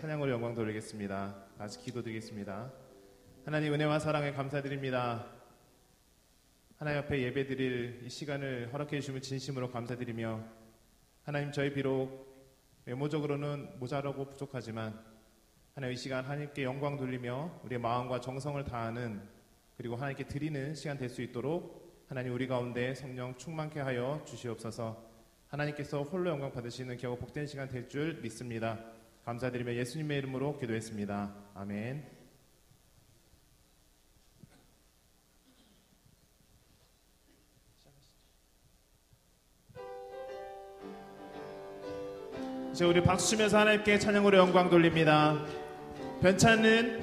찬양으로 영광 돌리겠습니다. 다시 기도드리겠습니다. 하나님 은혜와 사랑에 감사드립니다. 하나님 앞에 예배드릴 이 시간을 허락해 주시면 진심으로 감사드리며, 하나님 저희 비록 외모적으로는 모자라고 부족하지만 하나님 이 시간 하나님께 영광 돌리며 우리의 마음과 정성을 다하는, 그리고 하나님께 드리는 시간 될 수 있도록 하나님 우리 가운데 성령 충만케 하여 주시옵소서. 하나님께서 홀로 영광 받으시는 겨우 복된 시간 될 줄 믿습니다. 감사드리며 예수님의 이름으로 기도했습니다. 아멘. 이제 우리 박수 치면서 하나님께 찬양으로 영광 돌립니다. 변찮는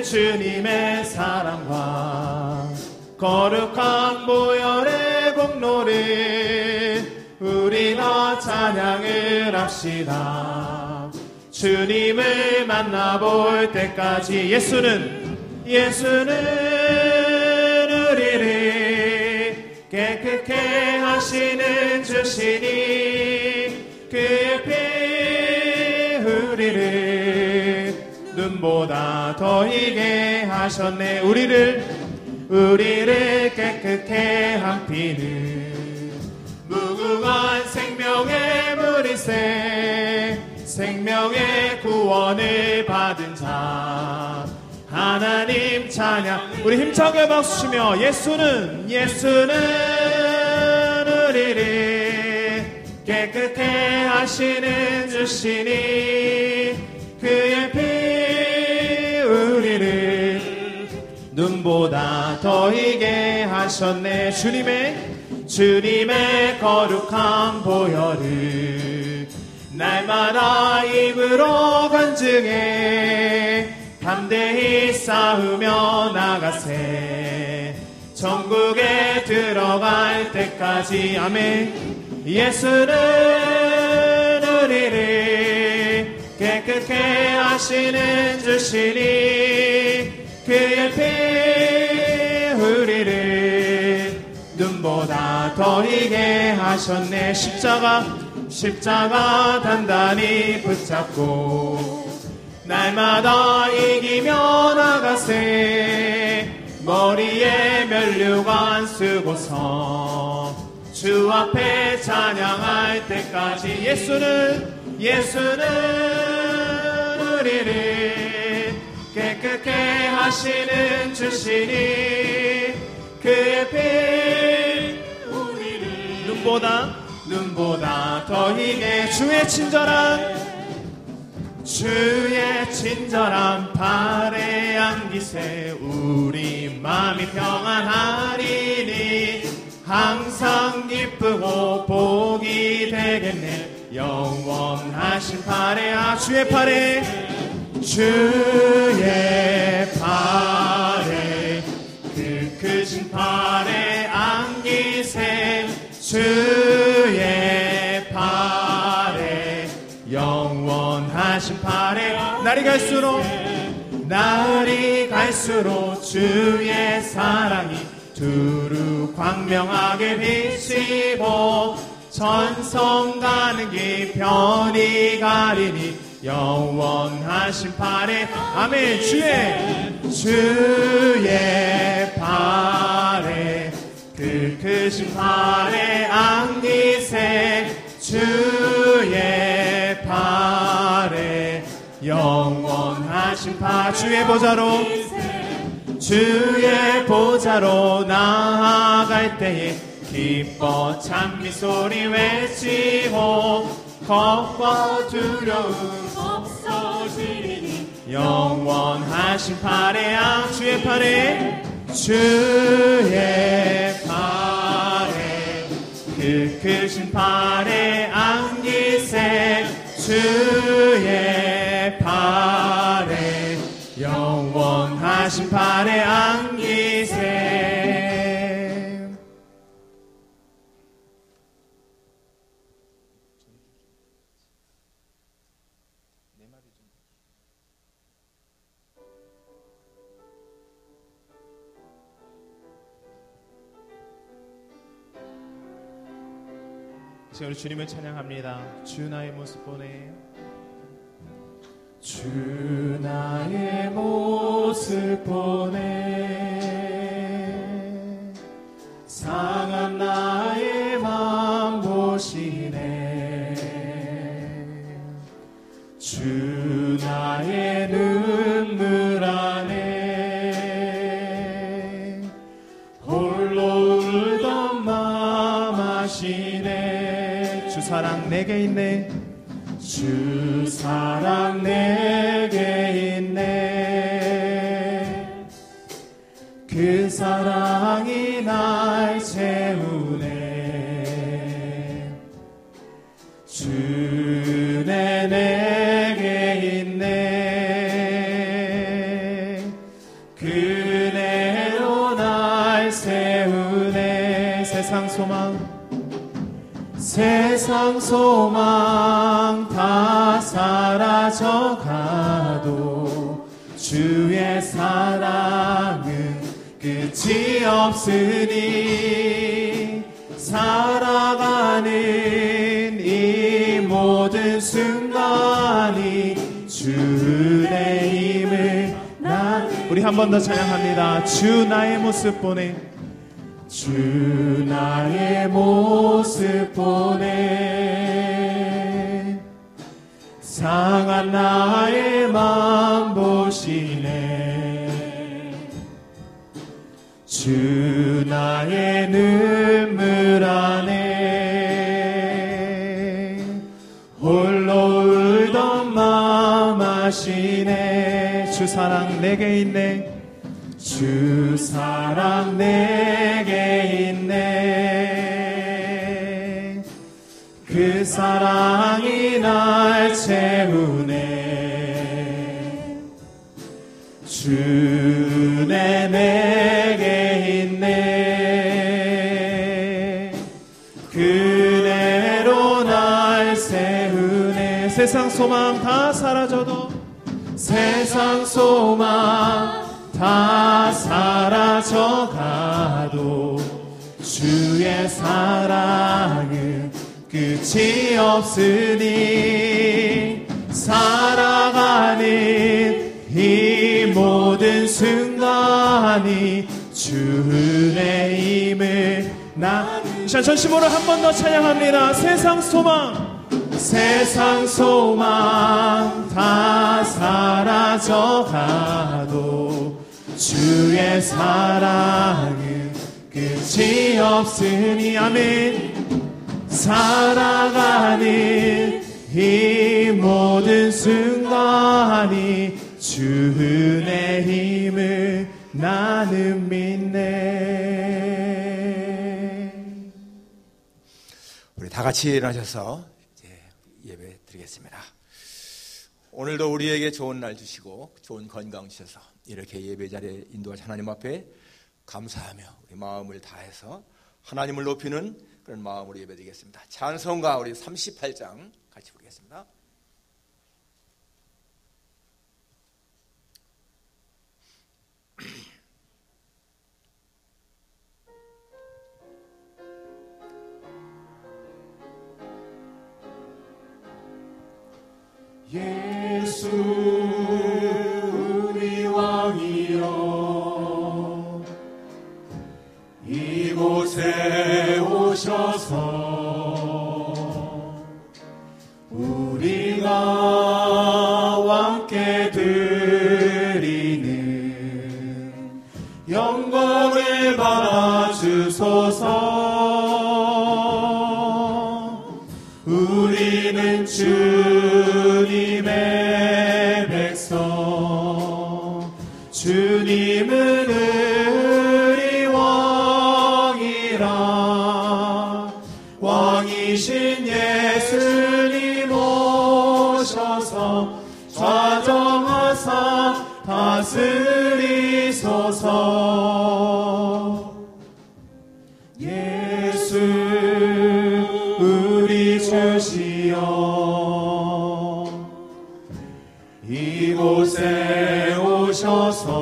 주님의 사랑과 거룩한 보혈의 공로를 우리 더 찬양을 합시다. 주님을 만나볼 때까지 예수는 우리를 깨끗게 하시는 주시니, 그의 피 우리를 눈보다 더 희게 하셨네. 우리를 깨끗게 한 피는 무궁한 생명의 물이세. 생명의 구원을 받은 자 하나님 찬양. 우리 힘차게 박수치며 예수는 우리를 깨끗게 하시는 주시니, 그의 피 우리를 눈보다 더 희게 하셨네. 주님의 거룩한 보혈을 날마다 입으로 간증해 담대히 싸우며 나가세. 천국에 들어갈 때까지. 아멘. 예수는 우리를 깨끗게 하시는 주시니, 그의 피 우리를 눈보다 더 희게 하셨네. 십자가 단단히 붙잡고 날마다 이기며 나가세. 머리에 면류관 쓰고서 주 앞에 찬양할 때까지. 예수는 우리를 깨끗게 하시는 주시니, 그의 피 우리를 눈보다 더 희게. 주의 친절한 발에 안기세. 우리 마음이 평안하리니 항상 기쁘고 복이 되겠네. 영원하신 팔에 주의 팔에 그 크신 팔에 안기세. 주의 팔에 영원하신 팔에 날이 갈수록 주의 사랑이 두루 광명하게 비치고 전성 가는 길 편히 가리니 영원하신 팔에. 아멘. 주의 팔에 그 크신 팔에 안기세. 주의 팔에 영원하신 팔. 주의 보좌로 나아갈 때에 기뻐 찬미 소리 외치고 겁과 두려움 없어지리니 영원하신 팔에 주의 팔에 그 크신 팔에 안기세. 주의 팔에 영원하신 팔에 안기세. 지금 우리 주님을 찬양합니다. 주 나의 모습 보네. 주 나의 모습 보네 상한 나의 맘 보시네 주 나의 눈물 안에 홀로 울던 맘 아시네 주 사랑 내게 있네 주 사랑 내게 있네 그 사랑이 날 채우네 주네 내게 있네 그네로 날 세우네 세상 소망 다 사라져가도 주의 사랑은 끝이 없으니 살아가는 이 모든 순간이 주의 힘을 우리 한 번 더 찬양합니다. 주 나의 모습 보네 주 나의 모습 보네 상한 나의 맘 보시네 주 나의 눈물 안에 홀로 울던 맘 아시네 주 사랑 내게 있네 주 사랑 내게 있네 그 사랑이 날 채우네 주네 내게 있네 그대로 날 세우네 세상 소망 다 사라져도 세상 소망 다 사라져가도 주의 사랑은 끝이 없으니 살아가는 이 모든 순간이 주의 힘을 자 전심으로 한 번 더 찬양합니다. 세상 소망 다 사라져가도 주의 사랑은 끝이 없으니 아멘 살아가는 이 모든 순간이 주의 힘을 나는 믿네. 우리 다 같이 일어나셔서 이제 예배 드리겠습니다. 오늘도 우리에게 좋은 날 주시고 좋은 건강 주셔서 이렇게 예배 자리에 인도하신 하나님 앞에 감사하며 우리 마음을 다해서 하나님을 높이는 그런 마음으로 예배 드리겠습니다. 찬송가 우리 38장 같이 부르겠습니다. 예수 우리 왕이여 이곳에 오셔서 우리가 왕께 드리는 영광을 받아주소서. 우리는 주님의 백성 주님은 우리 왕이라 왕이신 예수님 오셔서 좌정하사 다스리소서. 예수 우리 주시여 이곳에 오셔서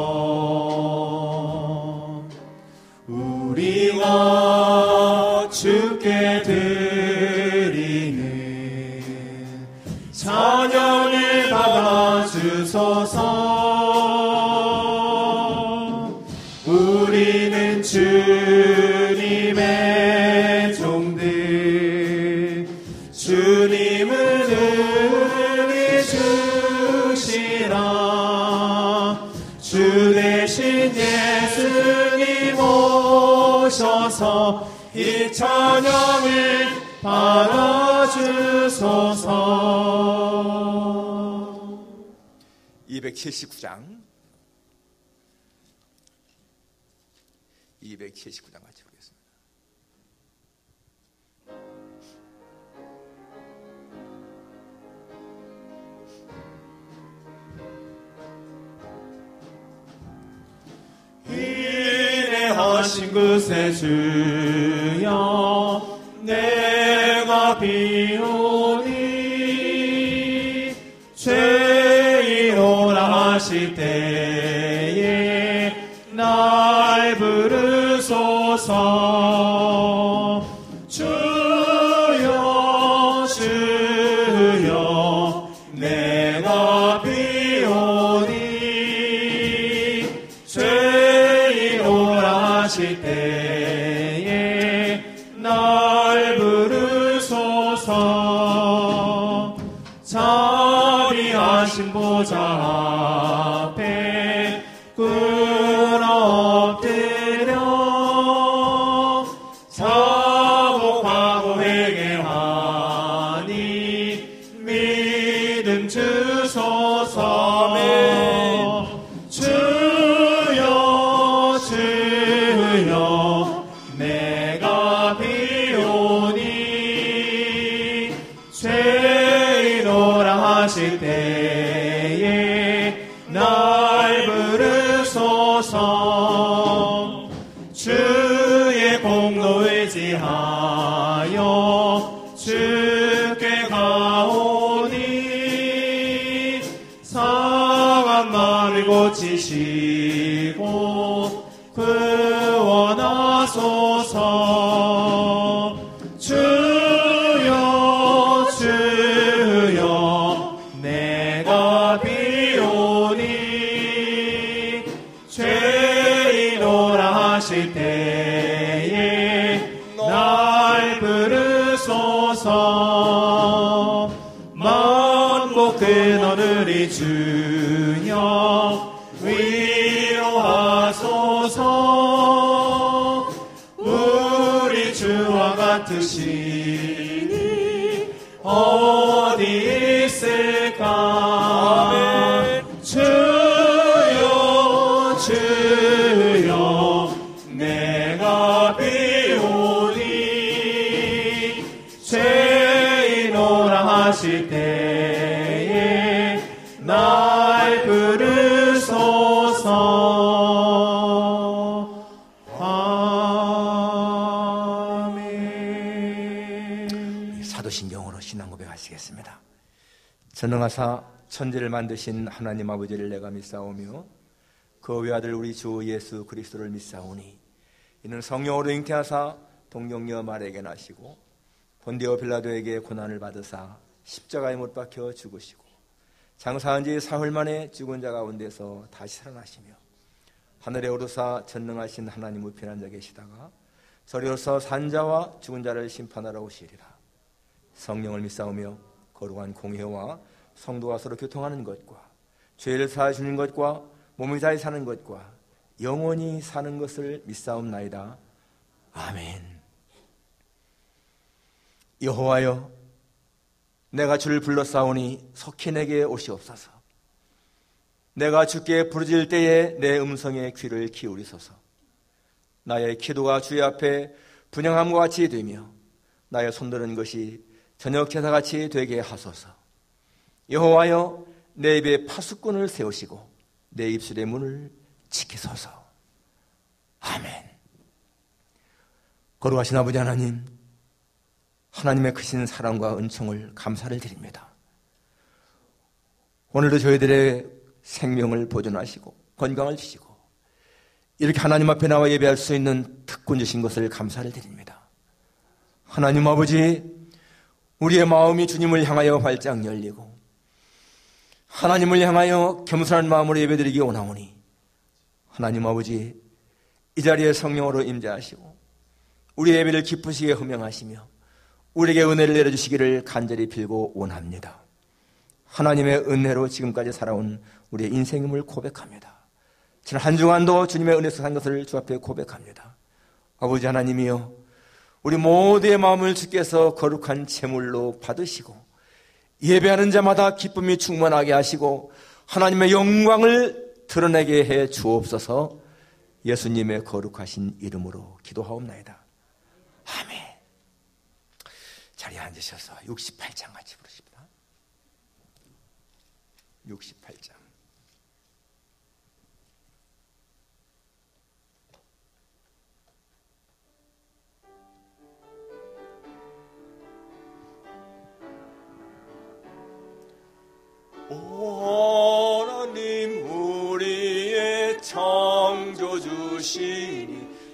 우리가 주께 드리는 찬양을 받아주 주소서. 우리는 주님의 종들, 주님은 은혜 주시라. 주 대신 예수님 오셔서 이 천영을 바라주소서. 279장 같이 보겠습니다. 인내하신 그새 주여 내가 비오니 죄인오라 하실 때에 날 부르소서. 주여 주여 내가 비오니 죄인오라 하실 때에 날 부르소서. 자비하신 보좌 앞에 꿇어 엎드려 자복하고 회개하니 믿음 주소서. 주여 주여 내가 비오니 죄인오라 하실 때에 날 부르소서. 주의 공로 의지하여 주께 가오니 상한 마음을 고치시고 구원하소서. 주여 주여 내가 비오니 죄인오라 하실 때에 날 부르소서. 만복 근원을 주여 위로하소서. 우리 주와 같으시니 어디 있을까. 주여 주여 내가 비오니 죄인오라 하실 때에 날 부르소서. 아멘. 사도신경으로 신앙 고백하시겠습니다. 전능하사 천지를 만드신 하나님 아버지를 내가 믿사오며 그 외아들 우리 주 예수 그리스도를 믿사오니 이는 성령으로 잉태하사 동정녀 마리아에게 나시고 본디오 빌라도에게 고난을 받으사 십자가에 못 박혀 죽으시고 장사한 지 사흘 만에 죽은 자 가운데서 다시 살아나시며 하늘에 오르사 전능하신 하나님 우편에 앉아 계시다가 저리로서 산자와 죽은 자를 심판하러 오시리라. 성령을 믿사오며 거룩한 공회와 성도가 서로 교통하는 것과 죄를 사하시는 것과 몸이 다해 사는 것과 영원히 사는 것을 믿사옵나이다. 아멘. 여호와여, 내가 주를 불러싸우니 속히 내게 오시옵소서. 내가 주께 부르짖을 때에 내 음성에 귀를 기울이소서. 나의 기도가 주의 앞에 분향함과 같이 되며 나의 손드는 것이 저녁 제사같이 되게 하소서. 여호와여, 내 입에 파수꾼을 세우시고 내 입술의 문을 지키소서. 아멘. 거룩하신 아버지 하나님, 하나님의 크신 사랑과 은총을 감사를 드립니다. 오늘도 저희들의 생명을 보존하시고 건강을 주시고 이렇게 하나님 앞에 나와 예배할 수 있는 특권 주신 것을 감사를 드립니다. 하나님 아버지, 우리의 마음이 주님을 향하여 활짝 열리고 하나님을 향하여 겸손한 마음으로 예배드리기 원하오니 하나님 아버지, 이 자리에 성령으로 임재하시고 우리 예배를 기쁘시게 허명하시며 우리에게 은혜를 내려주시기를 간절히 빌고 원합니다. 하나님의 은혜로 지금까지 살아온 우리의 인생임을 고백합니다. 지난 한 주간도 주님의 은혜 속에 산 것을 주 앞에 고백합니다. 아버지 하나님이여, 우리 모두의 마음을 주께서 거룩한 제물로 받으시고 예배하는 자마다 기쁨이 충만하게 하시고 하나님의 영광을 드러내게 해 주옵소서. 예수님의 거룩하신 이름으로 기도하옵나이다. 아멘. 자리에 앉으셔서 68장 같이 부르십니다. 68장. 오 하나님, 우리의 창조주시니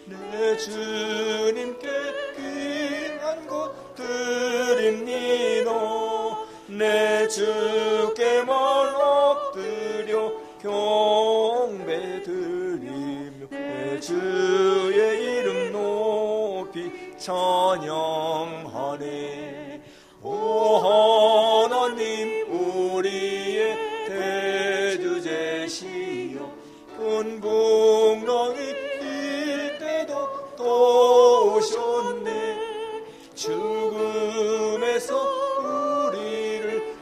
내 주님께 귀한 것 드립니다. 내 주께만 엎드려 경배드리며 내 주의 이름 높이 찬양하네. 오 하나님, 우리의 대주제시여 큰 풍랑이 일 때도 도우셨네. 죽음에서 우리를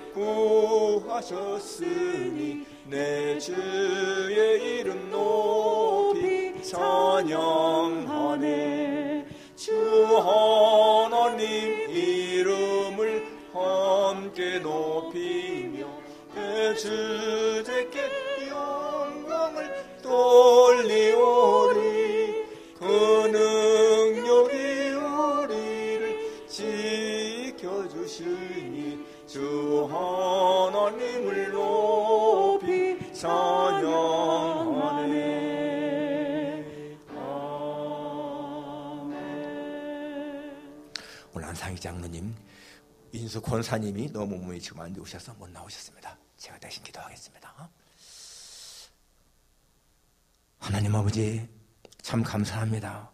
구하셨으니 내 주의 이름 높이 찬양하네. 주 하나님 이름을 함께 높이며 내 주제께 영광을 돌리오리. 그 능력이 우리를 지켜주시니 주 하나님을 높이 찬양하네. 아멘. 오늘 한상희 장로님, 인수 권사님이 너무 몸이 지금 안 좋으셔서 못 나오셨습니다. 제가 대신 기도하겠습니다. 하나님 아버지, 참 감사합니다.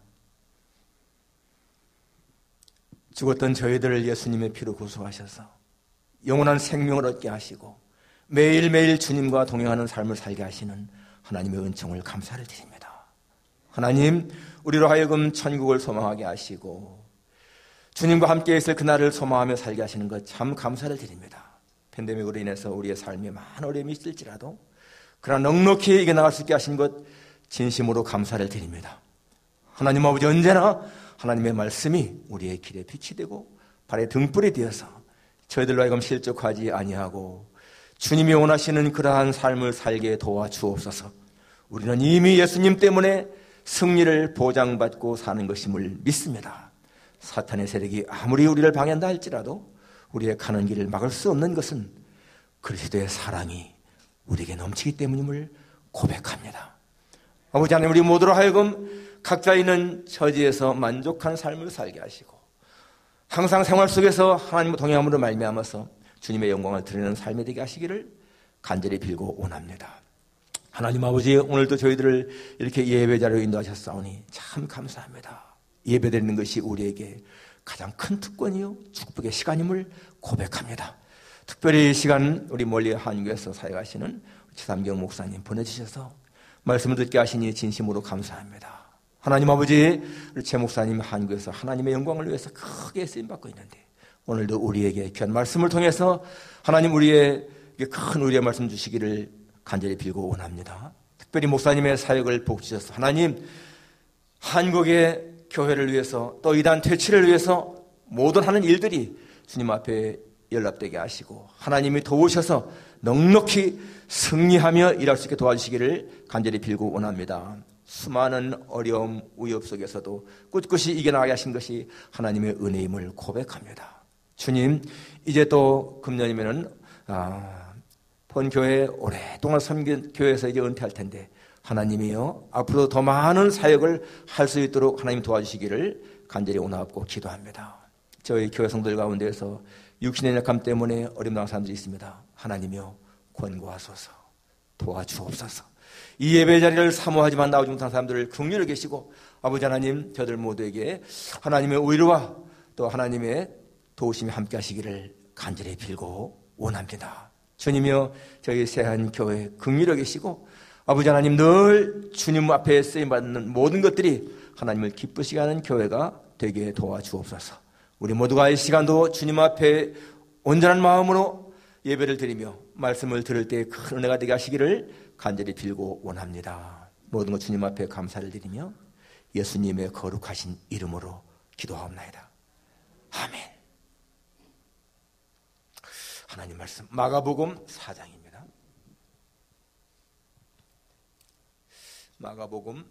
죽었던 저희들을 예수님의 피로 구속하셔서 영원한 생명을 얻게 하시고 매일매일 주님과 동행하는 삶을 살게 하시는 하나님의 은총을 감사를 드립니다. 하나님, 우리로 하여금 천국을 소망하게 하시고 주님과 함께 있을 그날을 소망하며 살게 하시는 것 참 감사를 드립니다. 팬데믹으로 인해서 우리의 삶에 많은 어려움이 있을지라도 그러나 넉넉히 이겨나갈 수 있게 하신 것 진심으로 감사를 드립니다. 하나님 아버지, 언제나 하나님의 말씀이 우리의 길에 빛이 되고 발의 등불이 되어서 저희들로 하여금 실족하지 아니하고 주님이 원하시는 그러한 삶을 살게 도와주옵소서. 우리는 이미 예수님 때문에 승리를 보장받고 사는 것임을 믿습니다. 사탄의 세력이 아무리 우리를 방해한다 할지라도 우리의 가는 길을 막을 수 없는 것은 그리스도의 사랑이 우리에게 넘치기 때문임을 고백합니다. 아버지 하나님, 우리 모두로 하여금 각자 있는 처지에서 만족한 삶을 살게 하시고 항상 생활 속에서 하나님과 동행함으로 말미암아서 주님의 영광을 드리는 삶이 되게 하시기를 간절히 빌고 원합니다. 하나님 아버지, 오늘도 저희들을 이렇게 예배자로 인도하셨사오니 참 감사합니다. 예배드리는 것이 우리에게 가장 큰 특권이요 축복의 시간임을 고백합니다. 특별히 이 시간 우리 멀리 한국에서 사역하시는 최삼경 목사님 보내주셔서 말씀을 듣게 하시니 진심으로 감사합니다. 하나님 아버지, 우리 최 목사님 한국에서 하나님의 영광을 위해서 크게 쓰임받고 있는데 오늘도 우리에게 귀한 말씀을 통해서 하나님 우리에게 큰 우리의 말씀 주시기를 간절히 빌고 원합니다. 특별히 목사님의 사역을 복 주셔서 하나님 한국의 교회를 위해서 또 이단 퇴치를 위해서 모든 하는 일들이 주님 앞에 연락되게 하시고 하나님이 도우셔서 넉넉히 승리하며 일할 수 있게 도와주시기를 간절히 빌고 원합니다. 수많은 어려움, 위협 속에서도 꿋꿋이 이겨나가게 하신 것이 하나님의 은혜임을 고백합니다. 주님, 이제 또 금년이면은 본교회 오랫동안 섬긴 교회에서 이제 은퇴할 텐데 하나님이요, 앞으로 더 많은 사역을 할 수 있도록 하나님 도와주시기를 간절히 원하고 기도합니다. 저희 교회 성도들 가운데에서 육신의 약함 때문에 어려움 당한 사람들이 있습니다. 하나님이요, 권고하소서. 도와주옵소서. 이 예배 자리를 사모하지만 나오지 못한 사람들을 긍휼히 계시고 아버지 하나님, 저들 모두에게 하나님의 오히려와 또 하나님의 도우심이 함께 하시기를 간절히 빌고 원합니다. 주님이여 저희 새한교회 긍휼히 계시고 아버지 하나님, 늘 주님 앞에 쓰임받는 모든 것들이 하나님을 기쁘시게 하는 교회가 되게 도와주옵소서. 우리 모두가 이 시간도 주님 앞에 온전한 마음으로 예배를 드리며 말씀을 들을 때 큰 은혜가 되게 하시기를 간절히 빌고 원합니다. 모든 것 주님 앞에 감사를 드리며 예수님의 거룩하신 이름으로 기도하옵나이다. 아멘. 하나님 말씀 마가복음 4장입니다. 마가복음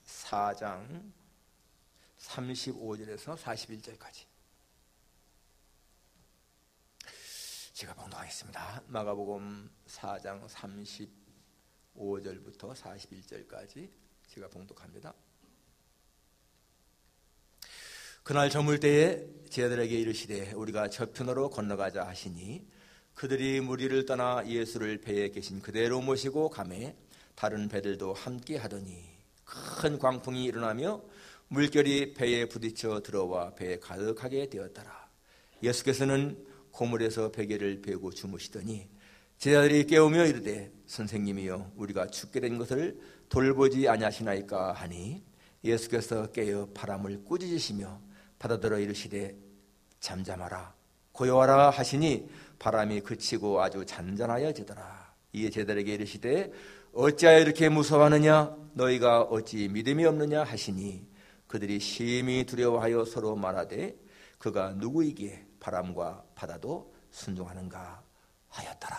4장 35절에서 41절까지 제가 봉독하겠습니다. 마가복음 4장 35절부터 41절까지 제가 봉독합니다. 그날 저물 때에 제자들에게 이르시되 우리가 저편으로 건너가자 하시니 그들이 무리를 떠나 예수를 배에 계신 그대로 모시고 가매 다른 배들도 함께 하더니 큰 광풍이 일어나며 물결이 배에 부딪혀 들어와 배에 가득하게 되었더라. 예수께서는 고물에서 베개를 베고 주무시더니 제자들이 깨우며 이르되 선생님이여 우리가 죽게 된 것을 돌보지 아니하시나이까 하니 예수께서 깨어 바람을 꾸짖으시며 받아들어 이르시되 잠잠하라 고요하라 하시니 바람이 그치고 아주 잔잔하여지더라. 이에 제자들에게 이르시되 어찌하여 이렇게 무서워하느냐 너희가 어찌 믿음이 없느냐 하시니 그들이 심히 두려워하여 서로 말하되 그가 누구이기에 바람과 바다도 순종하는가 하였더라.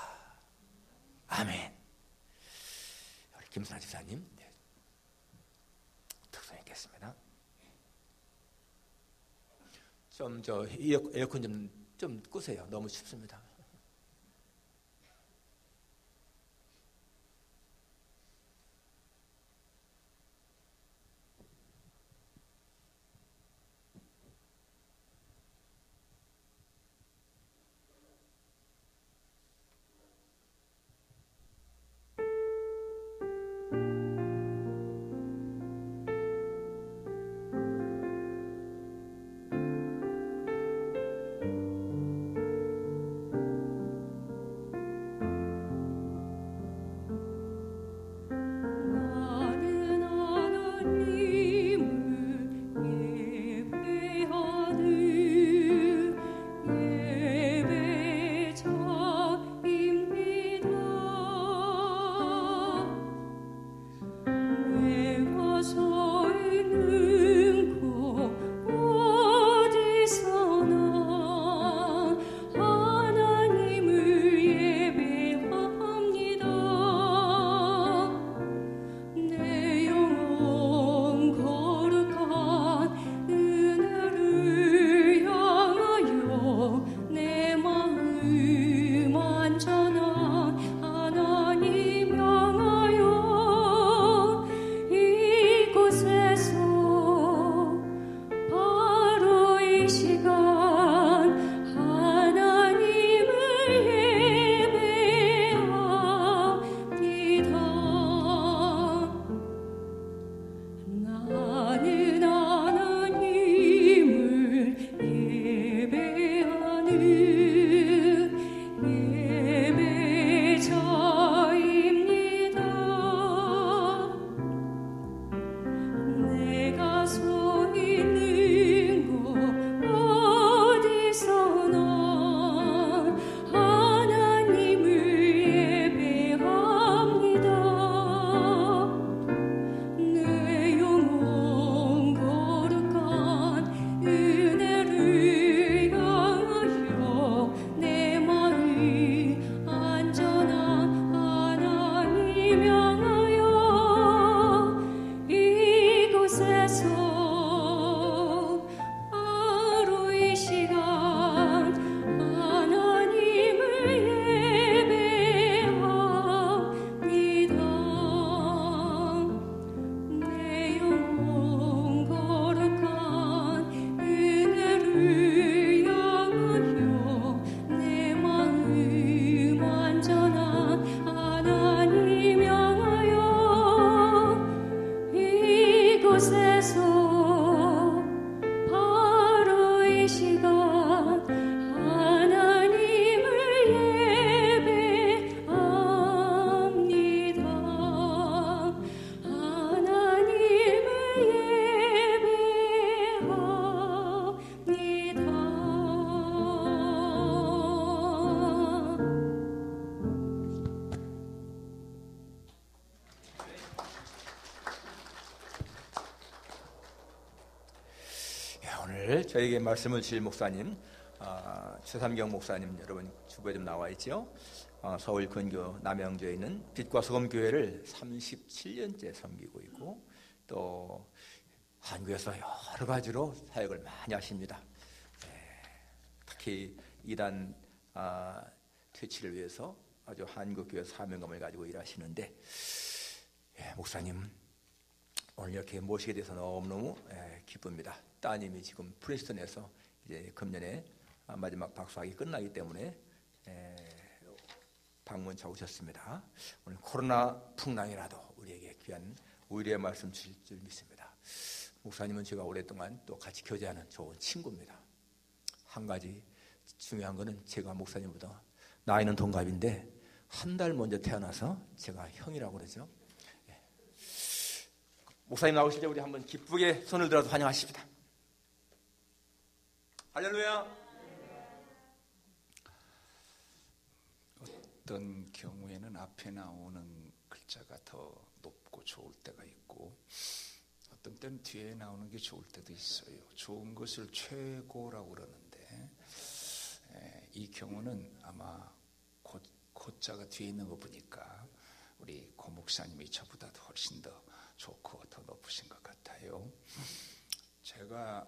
아멘. 우리 김순아 집사님 특성 있겠습니다. 좀 에어컨 좀 끄세요. 너무 춥습니다. 오늘 저에게 말씀을 주실 목사님, 최삼경 목사님 여러분 주부에 좀 나와 있죠. 서울 근교 남양주에 있는 빛과 소금 교회를 37년째 섬기고 있고 또 한국에서 여러 가지로 사역을 많이 하십니다. 특히 이단 퇴치를 위해서 아주 한국교회 사명감을 가지고 일하시는데, 목사님 오늘 이렇게 모시게 돼서 너무너무 기쁩니다. 따님이 지금 프린스턴에서 이제 금년에 마지막 박사학위 끝나기 때문에 방문차 오셨습니다. 오늘 코로나 풍랑이라도 우리에게 귀한 의리의 말씀 주실 줄 믿습니다. 목사님은 제가 오랫동안 또 같이 교제하는 좋은 친구입니다. 한 가지 중요한 거는 제가 목사님보다 나이는 동갑인데 한 달 먼저 태어나서 제가 형이라고 그러죠. 목사님 나오실 때 우리 한번 기쁘게 손을 들어서 환영하십니다. 할렐루야. 어떤 경우에는 앞에 나오는 글자가 더 높고 좋을 때가 있고 어떤 때는 뒤에 나오는 게 좋을 때도 있어요. 좋은 것을 최고라고 그러는데 이 경우는 아마 고자가 뒤에 있는 거 보니까 우리 고 목사님이 저보다도 훨씬 더 좋고 더 높으신 것 같아요. 제가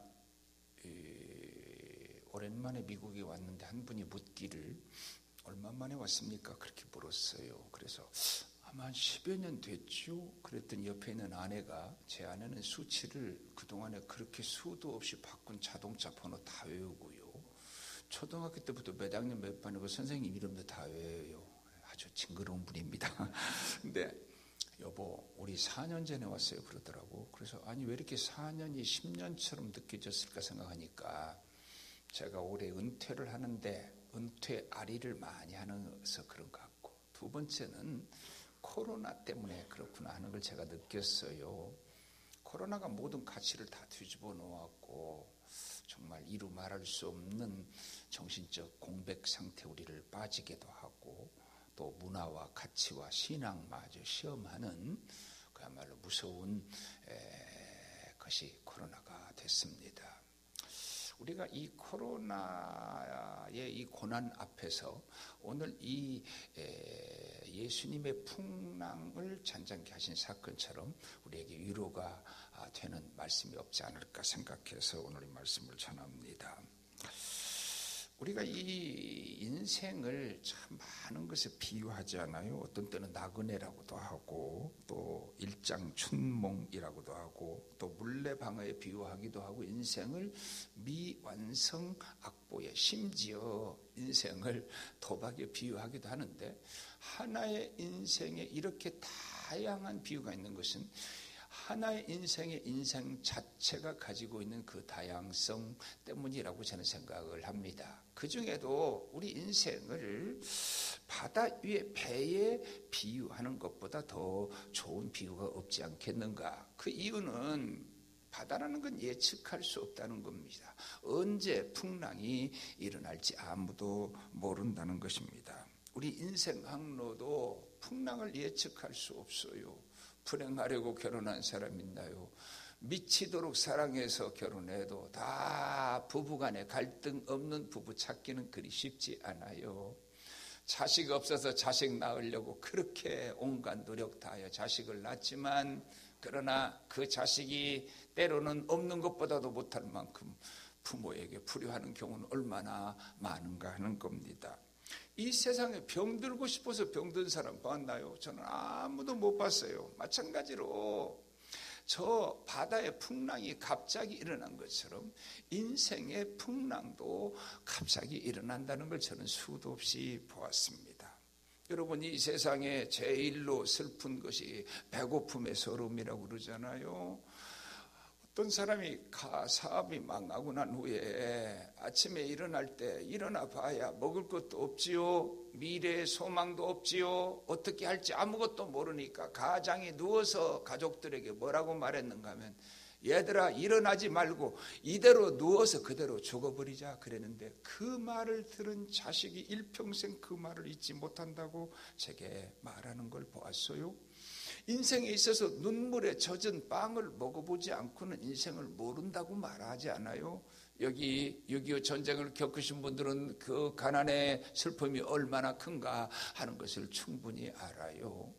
오랜만에 미국에 왔는데 한 분이 묻기를 얼마 만에 왔습니까? 그렇게 물었어요. 그래서 아마 한 10여 년 됐죠? 그랬더니 옆에 있는 아내가, 제 아내는 수치를 그동안에 그렇게 수도 없이 바꾼 자동차 번호 다 외우고요. 초등학교 때부터 몇 학년 몇 반이고 선생님 이름도 다 외워요. 아주 징그러운 분입니다. 근데 여보 우리 4년 전에 왔어요 그러더라고. 그래서 아니 왜 이렇게 4년이 10년처럼 느껴졌을까 생각하니까 제가 올해 은퇴를 하는데 은퇴 아리를 많이 하면서 그런 것 같고, 두 번째는 코로나 때문에 그렇구나 하는 걸 제가 느꼈어요. 코로나가 모든 가치를 다 뒤집어 놓았고 정말 이루 말할 수 없는 정신적 공백 상태 우리를 빠지게도 하고 또 문화와 가치와 신앙마저 시험하는 그야말로 무서운 것이 코로나가 됐습니다. 우리가 이 코로나의 이 고난 앞에서 오늘 이 예수님의 풍랑을 잔잔케 하신 사건처럼 우리에게 위로가 되는 말씀이 없지 않을까 생각해서 오늘 이 말씀을 전합니다. 우리가 이 인생을 참 많은 것에 비유하잖아요. 어떤 때는 나그네라고도 하고 또 일장춘몽이라고도 하고 또 물레방아에 비유하기도 하고 인생을 미완성 악보에, 심지어 인생을 도박에 비유하기도 하는데, 하나의 인생에 이렇게 다양한 비유가 있는 것은 하나의 인생의 인생 자체가 가지고 있는 그 다양성 때문이라고 저는 생각을 합니다. 그 중에도 우리 인생을 바다 위의 배에 비유하는 것보다 더 좋은 비유가 없지 않겠는가. 그 이유는 바다라는 건 예측할 수 없다는 겁니다. 언제 풍랑이 일어날지 아무도 모른다는 것입니다. 우리 인생 항로도 풍랑을 예측할 수 없어요. 불행하려고 결혼한 사람 있나요? 미치도록 사랑해서 결혼해도 다 부부간에 갈등 없는 부부 찾기는 그리 쉽지 않아요. 자식 없어서 자식 낳으려고 그렇게 온갖 노력 다하여 자식을 낳지만, 그러나 그 자식이 때로는 없는 것보다도 못할 만큼 부모에게 불효하는 경우는 얼마나 많은가 하는 겁니다. 이 세상에 병들고 싶어서 병든 사람 봤나요? 저는 아무도 못 봤어요. 마찬가지로 저 바다의 풍랑이 갑자기 일어난 것처럼 인생의 풍랑도 갑자기 일어난다는 걸 저는 수도 없이 보았습니다. 여러분, 이 세상에 제일로 슬픈 것이 배고픔의 서름이라고 그러잖아요. 어떤 사람이 사업이 망하고 난 후에 아침에 일어날 때 일어나 봐야 먹을 것도 없지요, 미래의 소망도 없지요, 어떻게 할지 아무것도 모르니까 가장이 누워서 가족들에게 뭐라고 말했는가 하면, 얘들아 일어나지 말고 이대로 누워서 그대로 죽어버리자 그랬는데, 그 말을 들은 자식이 일평생 그 말을 잊지 못한다고 제게 말하는 걸 보았어요. 인생에 있어서 눈물에 젖은 빵을 먹어보지 않고는 인생을 모른다고 말하지 않아요? 여기 6.25 전쟁을 겪으신 분들은 그 가난의 슬픔이 얼마나 큰가 하는 것을 충분히 알아요.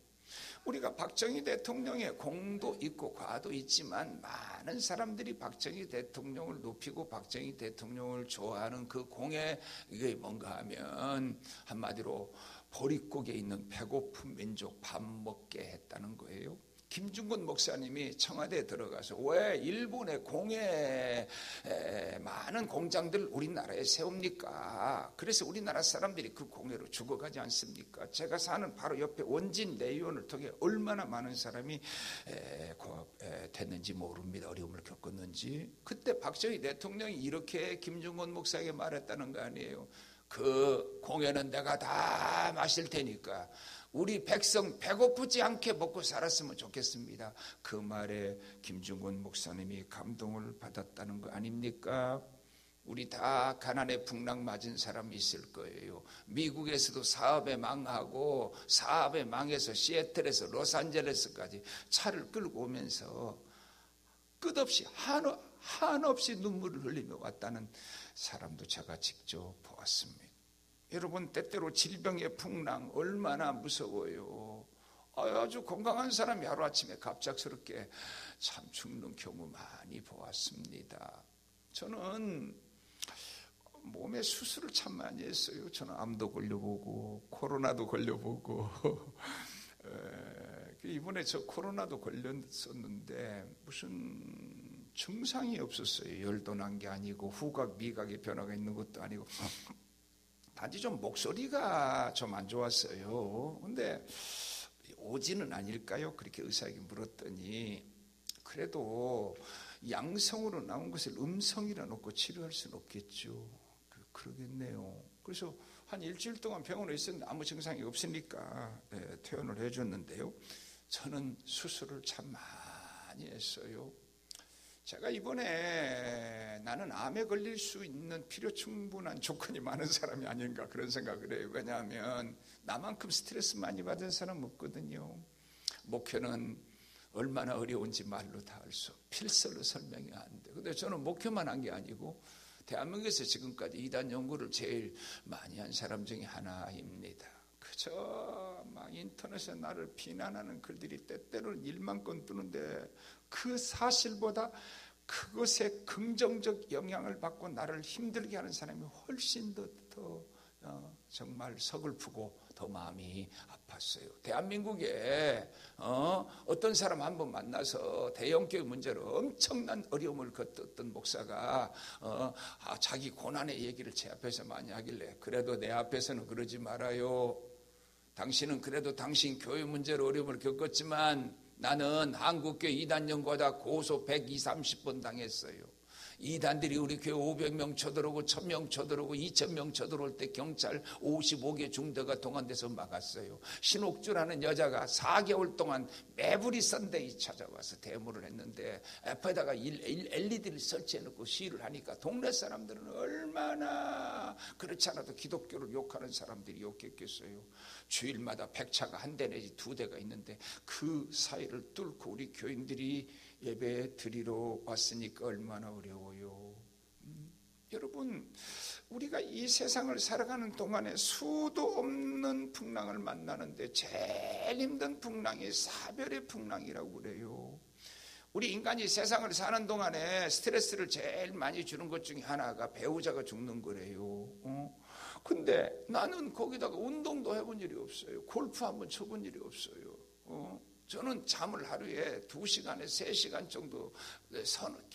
우리가 박정희 대통령의 공도 있고 과도 있지만 많은 사람들이 박정희 대통령을 높이고 박정희 대통령을 좋아하는 그 공에 이게 뭔가 하면 한마디로 보릿고개 있는 배고픈 민족 밥 먹게 했다는 거예요. 김중곤 목사님이 청와대에 들어가서 왜 일본의 공에 많은 공장들 우리나라에 세웁니까? 그래서 우리나라 사람들이 그 공해로 죽어가지 않습니까? 제가 사는 바로 옆에 원진 내의원을 통해 얼마나 많은 사람이 됐는지 모릅니다. 어려움을 겪었는지. 그때 박정희 대통령이 이렇게 김중곤 목사에게 말했다는 거 아니에요. 그 공해는 내가 다 마실 테니까 우리 백성 배고프지 않게 먹고 살았으면 좋겠습니다. 그 말에 김중곤 목사님이 감동을 받았다는 거 아닙니까? 우리 다 가난에 풍랑 맞은 사람이 있을 거예요. 미국에서도 사업에 망하고 사업에 망해서 시애틀에서 로스앤젤레스까지 차를 끌고 오면서 끝없이 한없이 눈물을 흘리며 왔다는 사람도 제가 직접 보았습니다. 여러분, 때때로 질병의 풍랑 얼마나 무서워요. 아주 건강한 사람이 하루아침에 갑작스럽게 참 죽는 경우 많이 보았습니다. 저는 몸에 수술을 참 많이 했어요. 저는 암도 걸려보고 코로나도 걸려보고 이번에 저 코로나도 걸렸었는데 무슨 증상이 없었어요. 열도 난 게 아니고 후각 미각의 변화가 있는 것도 아니고 단지 좀 목소리가 좀 안 좋았어요. 근데 오지는 아닐까요? 그렇게 의사에게 물었더니 그래도 양성으로 나온 것을 음성이라 놓고 치료할 수는 없겠죠. 그러겠네요. 그래서 한 일주일 동안 병원에 있었는데 아무 증상이 없으니까 퇴원을 해줬는데요. 저는 수술을 참 많이 했어요. 제가 이번에 나는 암에 걸릴 수 있는 필요 충분한 조건이 많은 사람이 아닌가 그런 생각을 해요. 왜냐하면 나만큼 스트레스 많이 받은 사람 없거든요. 목회는 얼마나 어려운지 말로 다 알 수, 필설로 설명이 안 돼. 근데 저는 목회만 한 게 아니고 대한민국에서 지금까지 이단 연구를 제일 많이 한 사람 중에 하나입니다. 그저 막 인터넷에 나를 비난하는 글들이 때때로는 1만 건 뜨는데 그 사실보다 그것에 긍정적 영향을 받고 나를 힘들게 하는 사람이 훨씬 더 정말 서글프고 더 마음이 아팠어요. 대한민국에 어떤 사람 한 번 만나서 대형교회 문제로 엄청난 어려움을 겪었던 목사가 자기 고난의 얘기를 제 앞에서 많이 하길래 그래도 내 앞에서는 그러지 말아요. 당신은 그래도 당신 교회 문제로 어려움을 겪었지만 나는 한국교회 이단연구하다 고소 120-30번 당했어요. 이단들이 우리 교회 500명 쳐들어오고 1000명 쳐들어오고 2000명 쳐들어올 때 경찰 55개 중대가 동원돼서 막았어요. 신옥주라는 여자가 4개월 동안 매부리 선데이 찾아와서 데모를 했는데 앞에다가 LED를 설치해놓고 시위를 하니까 동네 사람들은 얼마나 그렇지 않아도 기독교를 욕하는 사람들이 욕했겠어요. 주일마다 100차가 한 대 내지 2대가 있는데 그 사이를 뚫고 우리 교인들이 예배 드리러 왔으니까 얼마나 어려워요. 여러분, 우리가 이 세상을 살아가는 동안에 수도 없는 풍랑을 만나는데 제일 힘든 풍랑이 사별의 풍랑이라고 그래요. 우리 인간이 세상을 사는 동안에 스트레스를 제일 많이 주는 것 중에 하나가 배우자가 죽는 거래요. 근데 나는 거기다가 운동도 해본 일이 없어요. 골프 한번 쳐본 일이 없어요. 저는 잠을 하루에 2시간에 3시간 정도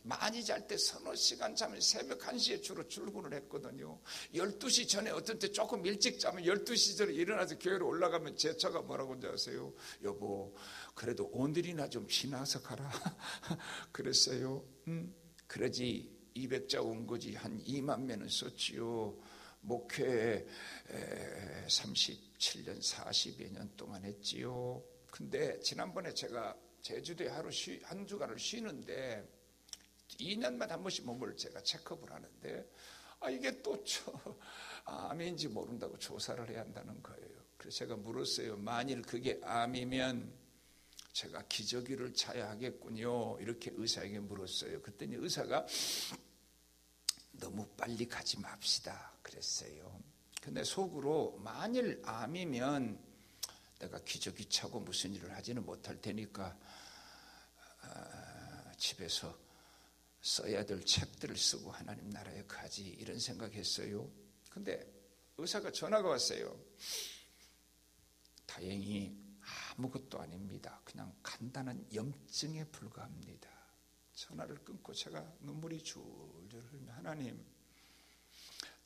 많이 잘 때 서너 시간 자면 새벽 1시에 주로 출근을 했거든요. 12시 전에 어떤 때 조금 일찍 자면 12시 전에 일어나서 교회로 올라가면 제 차가 뭐라고 하는지 아세요? 여보 그래도 오늘이나 좀 지나서 가라 그랬어요. 그러지 200자 온 거지 한 2만 명은 썼지요. 목회 37년 40여 년 동안 했지요. 근데 지난번에 제가 제주도에 한 주간을 쉬는데 2년마다 한 번씩 몸을 제가 체크업을 하는데 이게 또 암인지 모른다고 조사를 해야 한다는 거예요. 그래서 제가 물었어요. 만일 그게 암이면 제가 기저귀를 차야 하겠군요. 이렇게 의사에게 물었어요. 그랬더니 의사가 너무 빨리 가지 맙시다 그랬어요. 근데 속으로 만일 암이면 내가 기저귀 차고 무슨 일을 하지는 못할 테니까 집에서 써야 될 책들을 쓰고 하나님 나라에 가지, 이런 생각했어요. 근데 의사가 전화가 왔어요. 다행히 아무것도 아닙니다. 그냥 간단한 염증에 불과합니다. 전화를 끊고 제가 눈물이 줄줄 흘며, 하나님,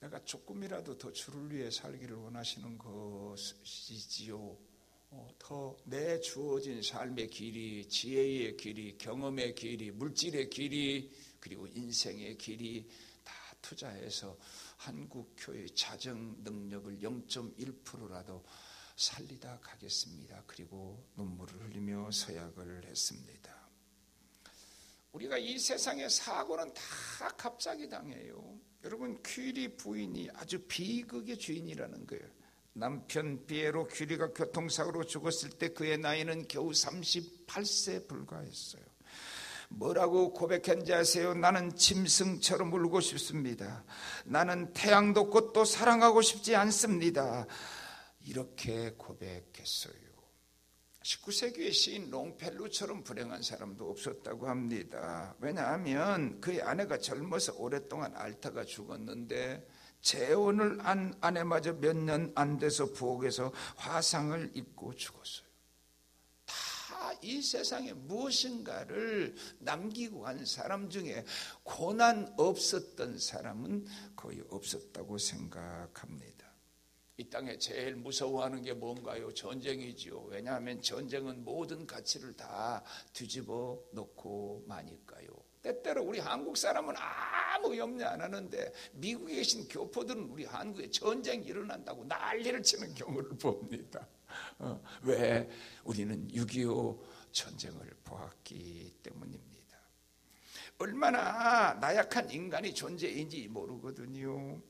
내가 조금이라도 더 주를 위해 살기를 원하시는 것이지요. 더 내 주어진 삶의 길이, 지혜의 길이, 경험의 길이, 물질의 길이, 그리고 인생의 길이 다 투자해서 한국교회 자정 능력을 0.1%라도 살리다 가겠습니다. 그리고 눈물을 흘리며 서약을 했습니다. 우리가 이 세상의 사고는 다 갑자기 당해요. 여러분, 퀴리 부인이 아주 비극의 주인이라는 거예요. 남편 피에로 퀴리가 교통사고로 죽었을 때 그의 나이는 겨우 38세에 불과했어요. 뭐라고 고백했는지 아세요? 나는 짐승처럼 울고 싶습니다. 나는 태양도 꽃도 사랑하고 싶지 않습니다. 이렇게 고백했어요. 19세기의 시인 롱펠루처럼 불행한 사람도 없었다고 합니다. 왜냐하면 그의 아내가 젊어서 오랫동안 앓다가 죽었는데 재혼을 한 아내마저 몇 년 안 돼서 부엌에서 화상을 입고 죽었어요. 다 이 세상에 무엇인가를 남기고 간 사람 중에 고난 없었던 사람은 거의 없었다고 생각합니다. 이 땅에 제일 무서워하는 게 뭔가요? 전쟁이지요. 왜냐하면 전쟁은 모든 가치를 다 뒤집어 놓고 마니까요. 때때로 우리 한국 사람은 아무 염려 안 하는데 미국에 계신 교포들은 우리 한국에 전쟁이 일어난다고 난리를 치는 경우를 봅니다. 왜? 우리는 6.25 전쟁을 보았기 때문입니다. 얼마나 나약한 인간이 존재인지 모르거든요.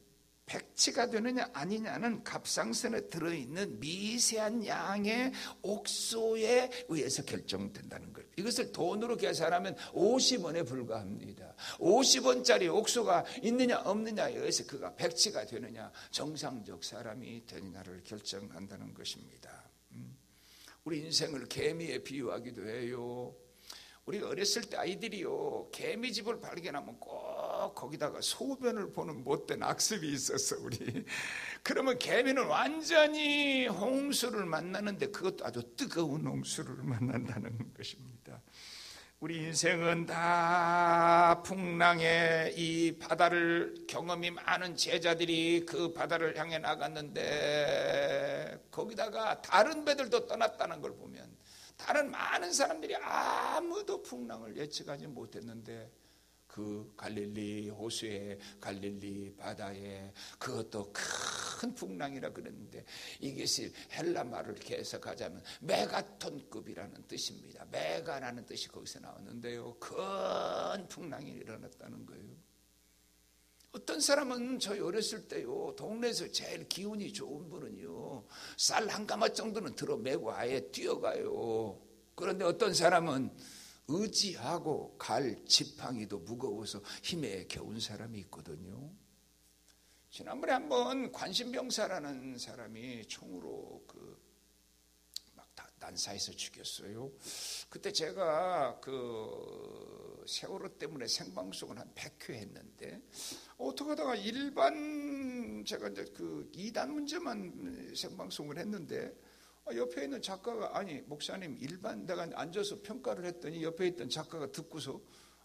백치가 되느냐 아니냐는 갑상선에 들어있는 미세한 양의 옥수에 의해서 결정된다는 거예요. 이것을 돈으로 계산하면 50원에 불과합니다. 50원짜리 옥수가 있느냐 없느냐에 의해서 그가 백치가 되느냐, 정상적 사람이 되느냐를 결정한다는 것입니다. 우리 인생을 개미에 비유하기도 해요. 우리가 어렸을 때 아이들이요, 개미집을 발견하면 꼭 거기다가 소변을 보는 못된 악습이 있었어, 우리. 그러면 개미는 완전히 홍수를 만나는데 그것도 아주 뜨거운 홍수를 만난다는 것입니다. 우리 인생은 다 풍랑의 이 바다를 경험이 많은 제자들이 그 바다를 향해 나갔는데 거기다가 다른 배들도 떠났다는 걸 보면 다른 많은 사람들이 아무도 풍랑을 예측하지 못했는데 그 갈릴리 호수에, 갈릴리 바다에 그것도 큰 풍랑이라 그랬는데 이것이 헬라 말을 해석하자면 메가톤급이라는 뜻입니다. 메가라는 뜻이 거기서 나왔는데요, 큰 풍랑이 일어났다는 거예요. 어떤 사람은 저희 어렸을 때요, 동네에서 제일 기운이 좋은 분은요, 쌀 한 가마 정도는 들어 메고 아예 뛰어가요. 그런데 어떤 사람은 의지하고 갈 지팡이도 무거워서 힘에 겨운 사람이 있거든요. 지난번에 한번 관심병사라는 사람이 총으로 막 난사해서 죽였어요. 그때 제가 그 세월호 때문에 생방송을 한 100회 했는데 어떻게 하다가 제가 이제 그 2단 문제만 생방송을 했는데 옆에 있는 작가가, 아니 목사님 일반, 내가 앉아서 평가를 했더니 옆에 있던 작가가 듣고서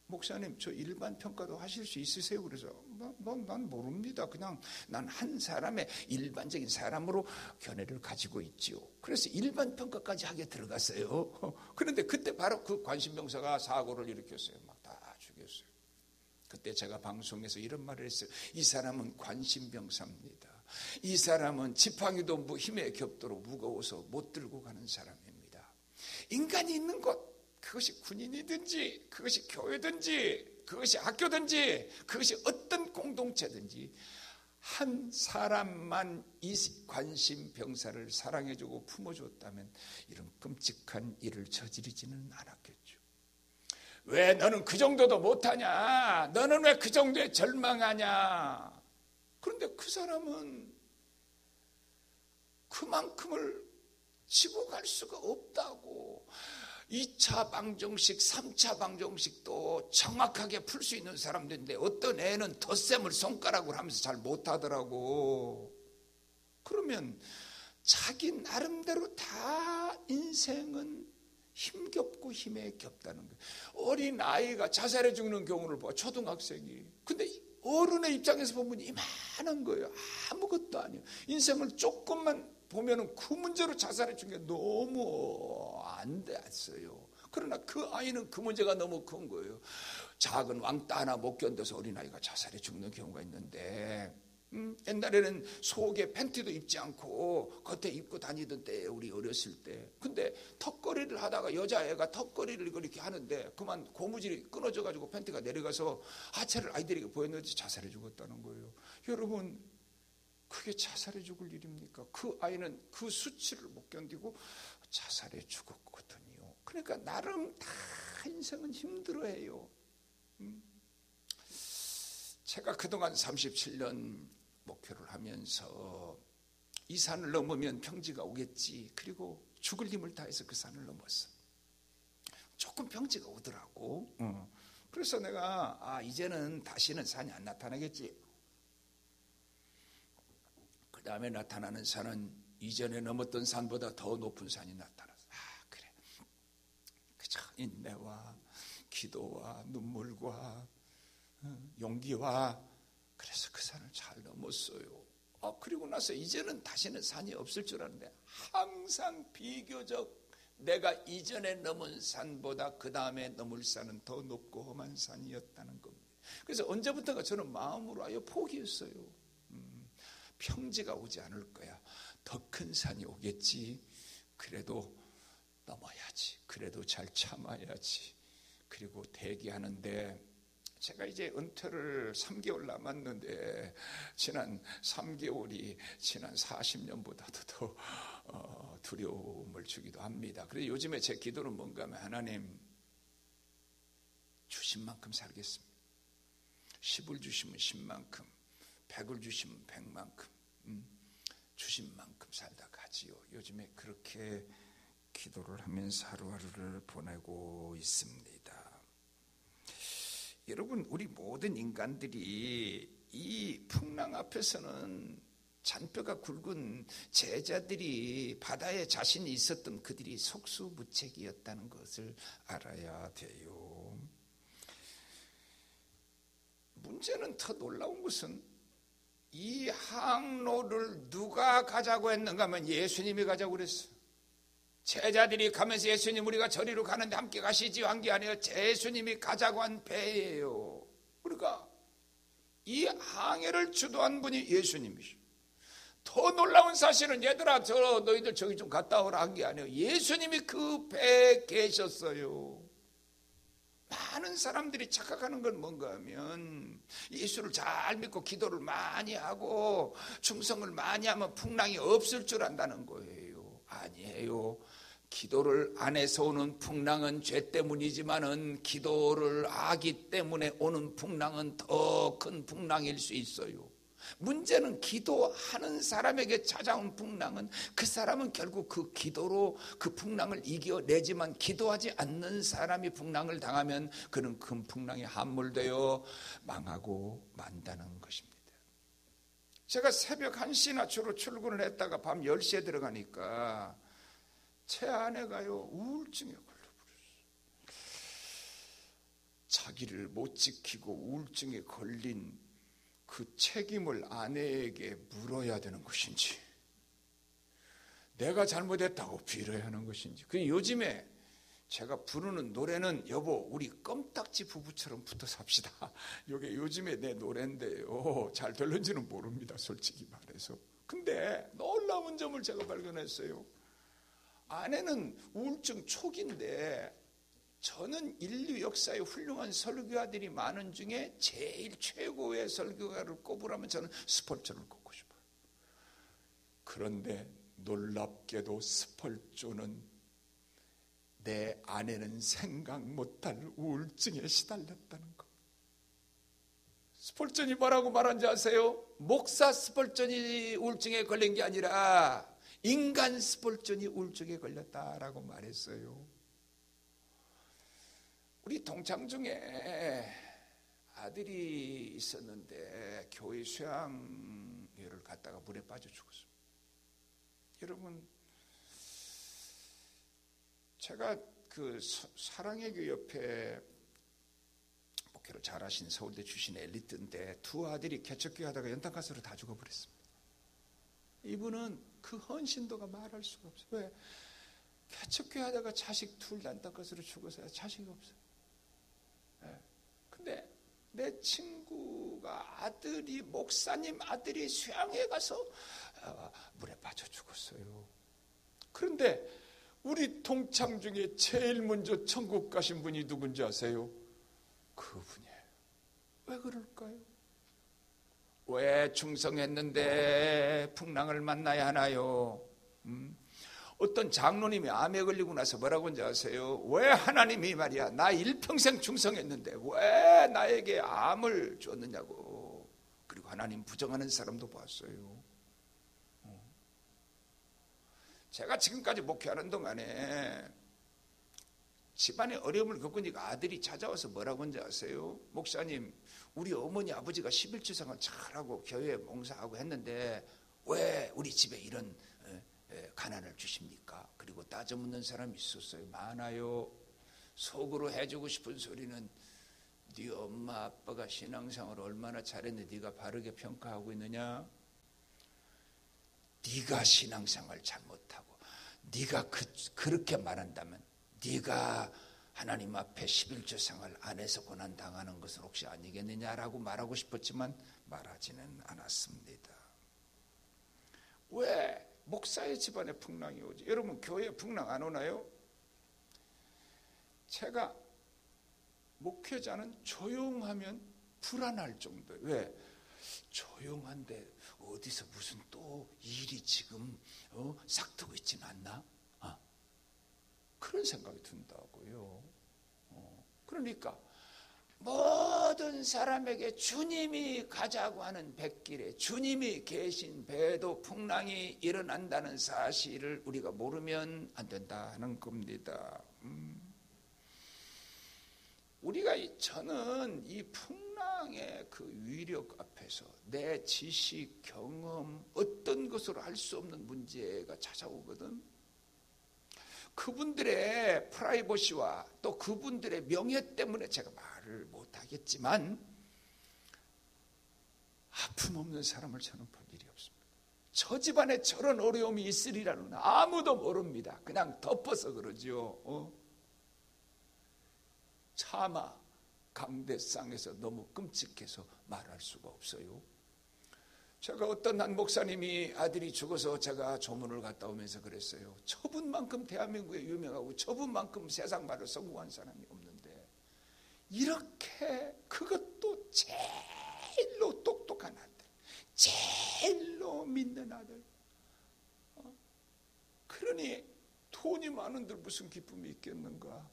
목사님 저 일반 평가도 하실 수 있으세요? 그래서 난 모릅니다. 그냥 난 한 사람의 일반적인 사람으로 견해를 가지고 있지요. 그래서 일반 평가까지 하게 들어갔어요. 그런데 그때 바로 그 관심병사가 사고를 일으켰어요. 막 다 죽였어요. 그때 제가 방송에서 이런 말을 했어요. 이 사람은 관심병사입니다. 이 사람은 지팡이도 힘에 겹도록 무거워서 못 들고 가는 사람입니다. 인간이 있는 곳, 그것이 군인이든지 그것이 교회든지 그것이 학교든지 그것이 어떤 공동체든지 한 사람만 이 관심병사를 사랑해주고 품어줬다면 이런 끔찍한 일을 저지르지는 않았겠죠. 왜 너는 그 정도도 못하냐? 너는 왜 그 정도에 절망하냐? 그런데 그 사람은 그만큼을 지고 갈 수가 없다고. 2차 방정식, 3차 방정식도 정확하게 풀 수 있는 사람들인데 어떤 애는 덧셈을 손가락으로 하면서 잘 못하더라고. 그러면 자기 나름대로 다 인생은 힘겹고 힘에 겹다는 거예요. 어린 아이가 자살해 죽는 경우를 봐. 초등학생이. 근데 어른의 입장에서 보면 이만한 거예요. 아무것도 아니에요. 인생을 조금만 보면은 그 문제로 자살해 준 게 너무 안 됐어요. 그러나 그 아이는 그 문제가 너무 큰 거예요. 작은 왕따 하나 못 견뎌서 어린아이가 자살해 죽는 경우가 있는데, 옛날에는 속에 팬티도 입지 않고 겉에 입고 다니던 때에 우리 어렸을 때. 근데 턱걸이를 하다가 여자애가 턱걸이를 이렇게 하는데 그만 고무줄이 끊어져가지고 팬티가 내려가서 하체를 아이들에게 보였는지 자살해 죽었다는 거예요. 여러분, 그게 자살해 죽을 일입니까? 그 아이는 그 수치를 못 견디고 자살해 죽었거든요. 그러니까 나름 다 인생은 힘들어해요. 제가 그동안 37년 목표를 하면서 이 산을 넘으면 평지가 오겠지. 그리고 죽을 힘을 다해서 그 산을 넘었어. 조금 평지가 오더라고. 그래서 내가 이제는 다시는 산이 안 나타나겠지. 그 다음에 나타나는 산은 이전에 넘었던 산보다 더 높은 산이 나타났어. 그래. 그저 인내와 기도와 눈물과 용기와, 그래서 그 산을 잘 넘었어요. 그리고 나서 이제는 다시는 산이 없을 줄 알았는데 항상 비교적 내가 이전에 넘은 산보다 그 다음에 넘을 산은 더 높고 험한 산이었다는 겁니다. 그래서 언제부턴가 저는 마음으로 아예 포기했어요. 평지가 오지 않을 거야. 더 큰 산이 오겠지. 그래도 넘어야지. 그래도 잘 참아야지. 그리고 대기하는데, 제가 이제 은퇴를 3개월 남았는데 지난 3개월이 지난 40년보다도 더 두려움을 주기도 합니다. 그래서 요즘에 제 기도는 뭔가 하면, 하나님 주신 만큼 살겠습니다. 10을 주시면 10만큼, 100을 주시면 100만큼, 주신 만큼 살다 가지요. 요즘에 그렇게 기도를 하면서 하루하루를 보내고 있습니다. 여러분, 우리 모든 인간들이 이 풍랑 앞에서는 잔뼈가 굵은 제자들이 바다에 자신이 있었던 그들이 속수무책이었다는 것을 알아야 돼요. 문제는 더 놀라운 것은 이 항로를 누가 가자고 했는가 하면 예수님이 가자고 그랬어요. 제자들이 가면서 예수님 우리가 저리로 가는데 함께 가시지요 한 게 아니에요. 예수님이 가자고 한 배예요. 그러니까 이 항해를 주도한 분이 예수님이시죠. 더 놀라운 사실은, 얘들아 너희들 저기 좀 갔다 오라 한 게 아니에요. 예수님이 그 배에 계셨어요. 많은 사람들이 착각하는 건 뭔가 하면 예수를 잘 믿고 기도를 많이 하고 충성을 많이 하면 풍랑이 없을 줄 안다는 거예요. 아니에요. 기도를 안 해서 오는 풍랑은 죄 때문이지만은 기도를 하기 때문에 오는 풍랑은 더 큰 풍랑일 수 있어요. 문제는 기도하는 사람에게 찾아온 풍랑은 그 사람은 결국 그 기도로 그 풍랑을 이겨내지만, 기도하지 않는 사람이 풍랑을 당하면 그는 큰 풍랑에 함몰되어 망하고 만다는 것입니다. 제가 새벽 1시나 주로 출근을 했다가 밤 10시에 들어가니까 제 아내가요 우울증에 걸려버렸어요. 자기를 못 지키고 우울증에 걸린 그 책임을 아내에게 물어야 되는 것인지, 내가 잘못했다고 빌어야 하는 것인지. 그 요즘에 제가 부르는 노래는 여보 우리 껌딱지 부부처럼 붙어 삽시다. 이게 요즘에 내 노래인데요. 잘 들는지는 모릅니다, 솔직히 말해서. 근데 놀라운 점을 제가 발견했어요. 아내는 우울증 초기인데 저는 인류 역사에 훌륭한 설교가들이 많은 중에 제일 최고의 설교가를 꼽으라면 저는 스펄전을 꼽고 싶어요. 그런데 놀랍게도 스펄전은 내 아내는 생각 못할 우울증에 시달렸다는 것. 스펄전이 뭐라고 말한지 아세요? 목사 스펄전이 우울증에 걸린 게 아니라 인간 스펄전이 우울증에 걸렸다라고 말했어요. 우리 동창 중에 아들이 있었는데 교회 수양회를 갔다가 물에 빠져 죽었어요. 여러분, 제가 그 사랑의 교회 옆에 목회를 잘하신 서울대 출신 엘리트인데 두 아들이 개척교회 하다가 연탄가스로 다 죽어버렸습니다. 이분은 그 헌신도가 말할 수가 없어요. 왜? 개척교회 하다가 자식 둘 연탄가스로 죽어서 자식이 없어요. 네. 근데 내 친구가 아들이 목사님 아들이 수양회 가서 물에 빠져 죽었어요. 그런데 우리 동창 중에 제일 먼저 천국 가신 분이 누군지 아세요? 그분이에요. 왜 그럴까요? 왜 충성했는데 풍랑을 만나야 하나요? 어떤 장로님이 암에 걸리고 나서 뭐라고 하는지 아세요? 왜 하나님이 말이야 나 일평생 충성했는데 왜 나에게 암을 줬느냐고. 그리고 하나님 부정하는 사람도 봤어요. 제가 지금까지 목회하는 동안에 집안에 어려움을 겪으니까 아들이 찾아와서 뭐라고 하는지 아세요? 목사님, 우리 어머니 아버지가 11주상을 잘하고 교회에 봉사하고 했는데 왜 우리 집에 이런 가난을 주십니까? 그리고 따져 묻는 사람이 있었어요. 많아요. 속으로 해주고 싶은 소리는 네 엄마 아빠가 신앙생활을 얼마나 잘했는데 네가 바르게 평가하고 있느냐? 네가 신앙생활 잘못하고 네가 그렇게 말한다면 네가 하나님 앞에 11조상을 안 해서 고난당하는 것은 혹시 아니겠느냐라고 말하고 싶었지만 말하지는 않았습니다. 왜 목사의 집안에 풍랑이 오지? 여러분 교회에 풍랑 안 오나요? 제가 목회자는 조용하면 불안할 정도예요. 왜? 조용한데 어디서 무슨 또 일이 지금 싹트고 있지는 않나? 그런 생각이 든다고요. 그러니까 모든 사람에게 주님이 가자고 하는 백길에 주님이 계신 배도 풍랑이 일어난다는 사실을 우리가 모르면 안 된다는 겁니다. 저는 이 풍랑의 그 위력 앞에서 내 지식, 경험, 어떤 것으로 할 수 없는 문제가 찾아오거든. 그분들의 프라이버시와 또 그분들의 명예 때문에 제가 말을 못하겠지만 아픔 없는 사람을 저는 볼 일이 없습니다. 저 집안에 저런 어려움이 있으리라는 아무도 모릅니다. 그냥 덮어서 그러죠. 차마 강대상에서 너무 끔찍해서 말할 수가 없어요. 제가 어떤 한 목사님이 아들이 죽어서 제가 조문을 갔다 오면서 그랬어요. 저분만큼 대한민국에 유명하고 저분만큼 세상 말을 성공한 사람이 없는데 이렇게 그것도 제일로 똑똑한 아들, 제일로 믿는 아들. 그러니 돈이 많은들 무슨 기쁨이 있겠는가.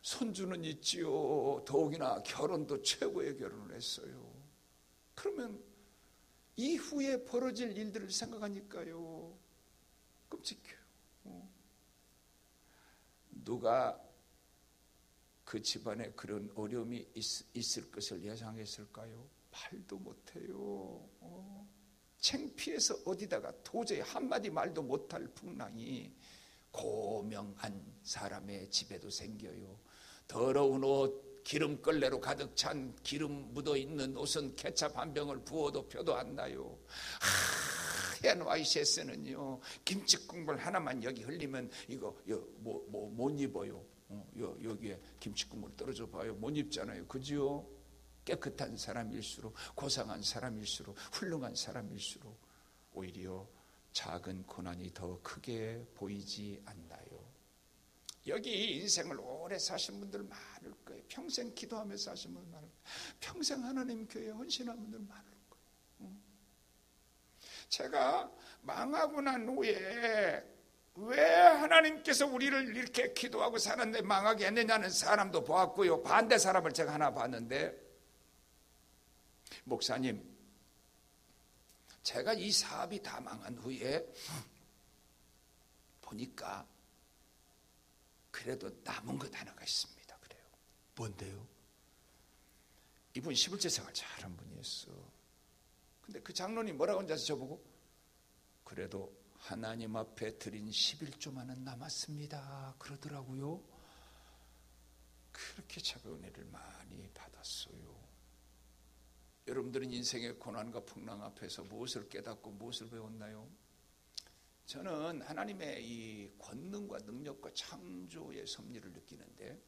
손주는 있지요. 더욱이나 결혼도 최고의 결혼을 했어요. 그러면 이후에 벌어질 일들을 생각하니까요 끔찍해요. 누가 그 집안에 그런 어려움이 있을 것을 예상했을까요? 말도 못해요. 창피해서 어디다가 도저히 한마디 말도 못할 풍랑이 고명한 사람의 집에도 생겨요. 더러운 옷, 기름걸레로 가득 찬 기름 묻어있는 옷은 케찹 한 병을 부어도 표도 안 나요. 하얀 와이셔츠는요 김치 국물 하나만 여기 흘리면 이거 못 입어요. 여기에 김치 국물 떨어져 봐요. 못 입잖아요. 그지요? 깨끗한 사람일수록, 고상한 사람일수록, 훌륭한 사람일수록 오히려 작은 고난이 더 크게 보이지 않나요? 여기 인생을 오래 사신 분들 많을 거예요. 평생 기도하면서 사신 분들 많을 거예요. 평생 하나님 교회에 헌신한 분들 많을 거예요. 제가 망하고 난 후에 왜 하나님께서 우리를 이렇게 기도하고 살았는데 망하게 했느냐는 사람도 보았고요. 반대 사람을 제가 하나 봤는데, 목사님, 제가 이 사업이 다 망한 후에 보니까 그래도 남은 것 하나가 있습니다. 그래요. 뭔데요? 이분 11제 생활 잘한 분이었어. 근데 그 장로님 뭐라고 앉아서 저보고, 그래도 하나님 앞에 드린 11조만은 남았습니다 그러더라고요. 그렇게 제가 은혜를 많이 받았어요. 여러분들은 인생의 고난과 풍랑 앞에서 무엇을 깨닫고 무엇을 배웠나요? 저는 하나님의 이 권능과 능력과 창조의 섭리를 느끼는데,